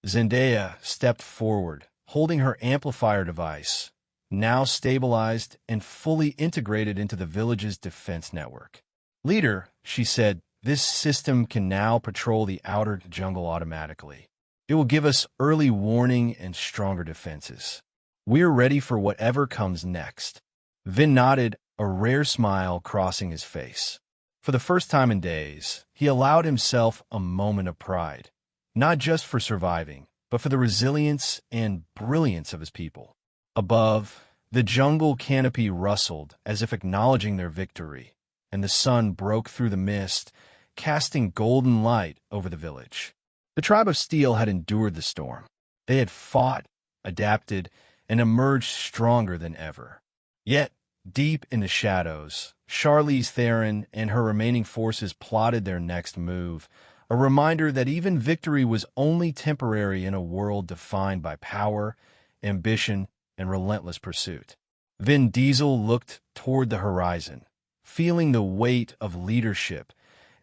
Zendaya stepped forward, holding her amplifier device, now stabilized and fully integrated into the village's defense network. "Leader," she said, "this system can now patrol the outer jungle automatically. It will give us early warning and stronger defenses. We're ready for whatever comes next." Vin nodded, a rare smile crossing his face. For the first time in days, he allowed himself a moment of pride, not just for surviving, but for the resilience and brilliance of his people. Above, the jungle canopy rustled as if acknowledging their victory, and the sun broke through the mist, casting golden light over the village. The tribe of steel had endured the storm. They had fought, adapted, and emerged stronger than ever. Yet, deep in the shadows, Charlize Theron and her remaining forces plotted their next move, a reminder that even victory was only temporary in a world defined by power, ambition, and relentless pursuit. Vin Diesel looked toward the horizon, feeling the weight of leadership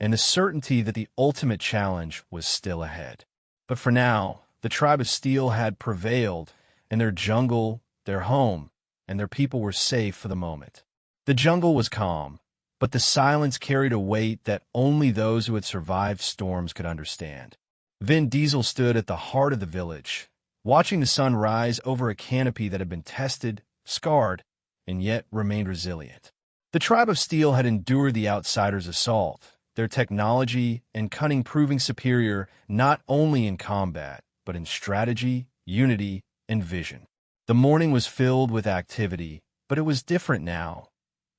and the certainty that the ultimate challenge was still ahead. But for now, the tribe of steel had prevailed, and their jungle, their home, and their people were safe for the moment. The jungle was calm, but the silence carried a weight that only those who had survived storms could understand. Vin Diesel stood at the heart of the village, watching the sun rise over a canopy that had been tested, scarred, and yet remained resilient. The tribe of steel had endured the outsiders' assault, their technology and cunning proving superior not only in combat, but in strategy, unity, and vision. The morning was filled with activity, but it was different now.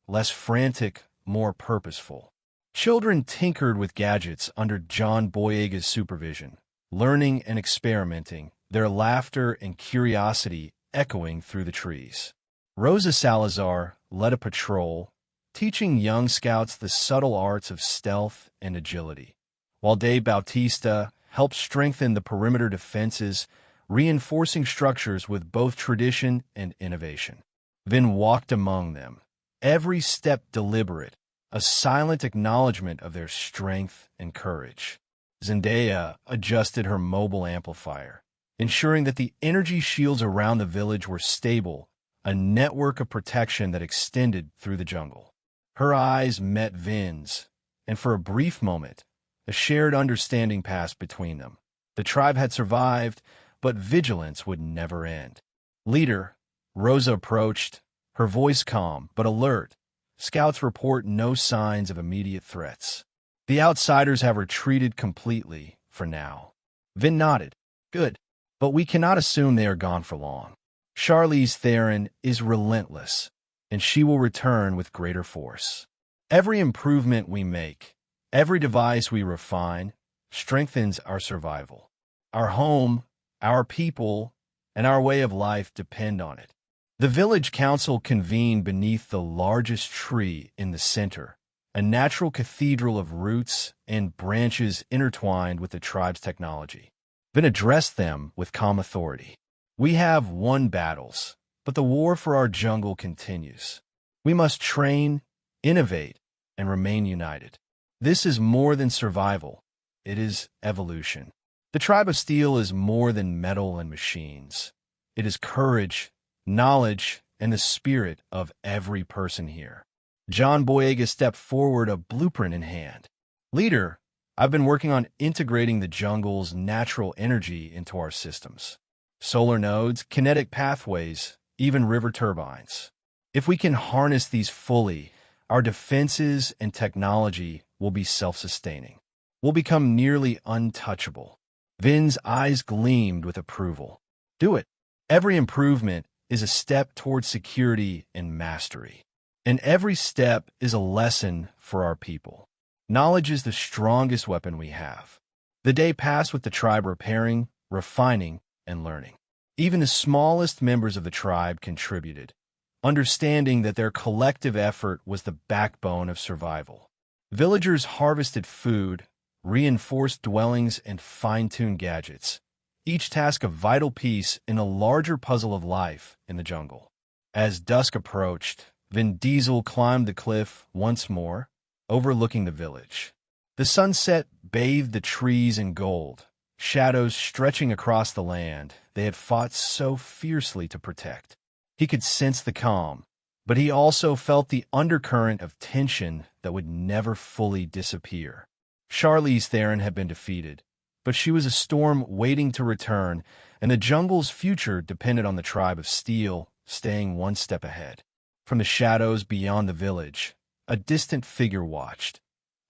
Less frantic, more purposeful. Children tinkered with gadgets under John Boyega's supervision, learning and experimenting, their laughter and curiosity echoing through the trees. Rosa Salazar led a patrol, teaching young scouts the subtle arts of stealth and agility, while Bautista helped strengthen the perimeter defenses, reinforcing structures with both tradition and innovation. Vin walked among them, every step deliberate, a silent acknowledgement of their strength and courage. Zendaya adjusted her mobile amplifier, ensuring that the energy shields around the village were stable, a network of protection that extended through the jungle. Her eyes met Vin's, and for a brief moment, a shared understanding passed between them. The tribe had survived, but vigilance would never end. "Leader," Rosa approached, her voice calm but alert. "Scouts report no signs of immediate threats. The outsiders have retreated completely, for now." Vin nodded. "Good, but we cannot assume they are gone for long. Charlize Theron is relentless, and she will return with greater force. Every improvement we make, every device we refine, strengthens our survival. Our home, our people, and our way of life depend on it." The village council convened beneath the largest tree in the center, a natural cathedral of roots and branches intertwined with the tribe's technology. Vin addressed them with calm authority. "We have won battles, but the war for our jungle continues. We must train, innovate, and remain united. This is more than survival. It is evolution. The tribe of steel is more than metal and machines. It is courage, knowledge, and the spirit of every person here." John Boyega stepped forward, a blueprint in hand. "Leader, I've been working on integrating the jungle's natural energy into our systems. Solar nodes, kinetic pathways, even river turbines. If we can harness these fully, our defenses and technology will be self-sustaining. We'll become nearly untouchable." Vin's eyes gleamed with approval. "Do it. Every improvement is a step towards security and mastery. And every step is a lesson for our people. Knowledge is the strongest weapon we have." The day passed with the tribe repairing, refining, and learning. Even the smallest members of the tribe contributed, understanding that their collective effort was the backbone of survival. Villagers harvested food, reinforced dwellings, and fine-tuned gadgets, each task a vital piece in a larger puzzle of life in the jungle. As dusk approached, Vin Diesel climbed the cliff once more, overlooking the village. The sunset bathed the trees in gold, shadows stretching across the land they had fought so fiercely to protect. He could sense the calm, but he also felt the undercurrent of tension that would never fully disappear. Charlize Theron had been defeated, but she was a storm waiting to return, and the jungle's future depended on the tribe of Steel staying one step ahead. From the shadows beyond the village, a distant figure watched,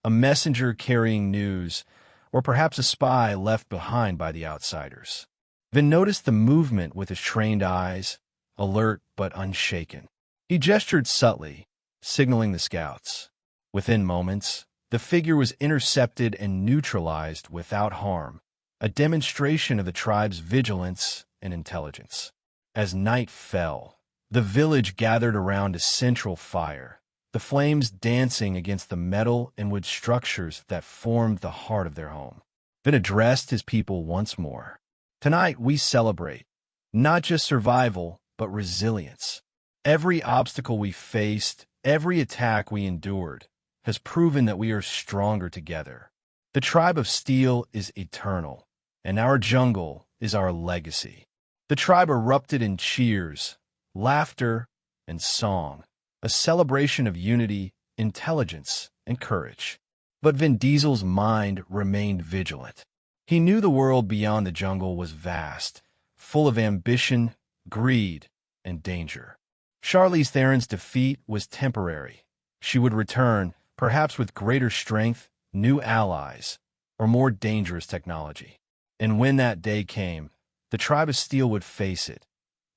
a messenger carrying news, or perhaps a spy left behind by the outsiders. Vin noticed the movement with his trained eyes, alert but unshaken. He gestured subtly, signaling the scouts. Within moments, the figure was intercepted and neutralized without harm, a demonstration of the tribe's vigilance and intelligence. As night fell, the village gathered around a central fire, the flames dancing against the metal and wood structures that formed the heart of their home. Vin addressed his people once more. Tonight we celebrate, not just survival, but resilience. Every obstacle we faced, every attack we endured, has proven that we are stronger together. The tribe of Steel is eternal, and our jungle is our legacy. The tribe erupted in cheers, laughter, and song, a celebration of unity, intelligence, and courage. But Vin Diesel's mind remained vigilant. He knew the world beyond the jungle was vast, full of ambition, greed, and danger. Charlize Theron's defeat was temporary. She would return, perhaps with greater strength, new allies, or more dangerous technology. And when that day came, the tribe of Steel would face it,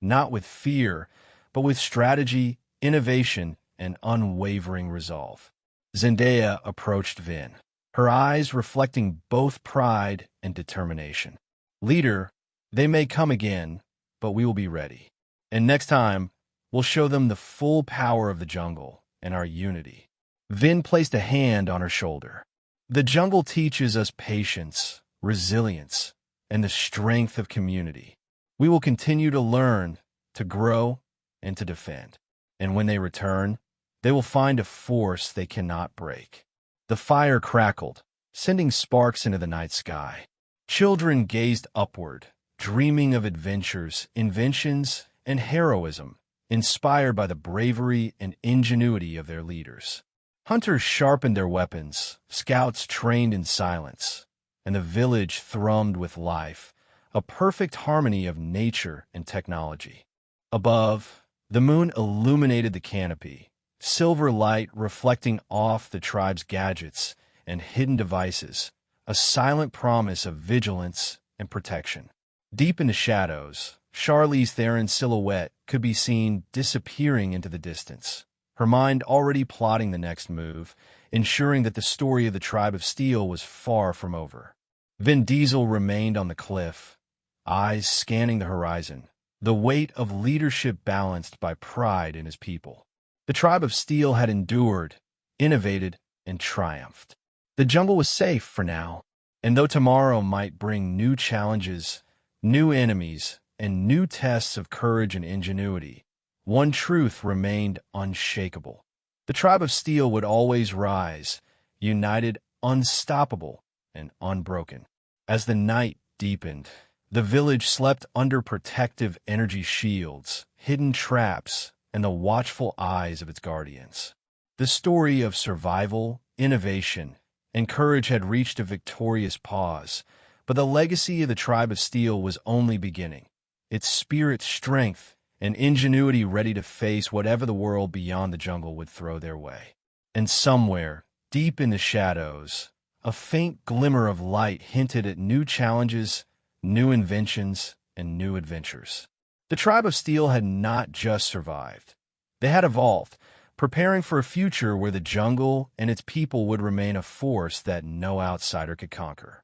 not with fear, but with strategy, innovation, and unwavering resolve. Zendaya approached Vin, her eyes reflecting both pride and determination. Leader, they may come again, but we will be ready. And next time, we'll show them the full power of the jungle and our unity. Vin placed a hand on her shoulder. The jungle teaches us patience, resilience, and the strength of community. We will continue to learn, to grow, and to defend. And when they return, they will find a force they cannot break. The fire crackled, sending sparks into the night sky. Children gazed upward, dreaming of adventures, inventions, and heroism, inspired by the bravery and ingenuity of their leaders. Hunters sharpened their weapons, scouts trained in silence, and the village thrummed with life, a perfect harmony of nature and technology. Above, the moon illuminated the canopy, silver light reflecting off the tribe's gadgets and hidden devices, a silent promise of vigilance and protection. Deep in the shadows, Charlize Theron's silhouette could be seen disappearing into the distance, her mind already plotting the next move, ensuring that the story of the tribe of Steel was far from over. Vin Diesel remained on the cliff, eyes scanning the horizon, the weight of leadership balanced by pride in his people. The tribe of Steel had endured, innovated, and triumphed. The jungle was safe for now, and though tomorrow might bring new challenges, new enemies, and new tests of courage and ingenuity, one truth remained unshakable. The tribe of Steel would always rise, united, unstoppable, and unbroken. As the night deepened, the village slept under protective energy shields, hidden traps, and the watchful eyes of its guardians. The story of survival, innovation, and courage had reached a victorious pause, but the legacy of the tribe of Steel was only beginning. Its spirit, strength, and ingenuity ready to face whatever the world beyond the jungle would throw their way. And somewhere, deep in the shadows, a faint glimmer of light hinted at new challenges, new inventions, and new adventures. The tribe of Steel had not just survived. They had evolved, preparing for a future where the jungle and its people would remain a force that no outsider could conquer.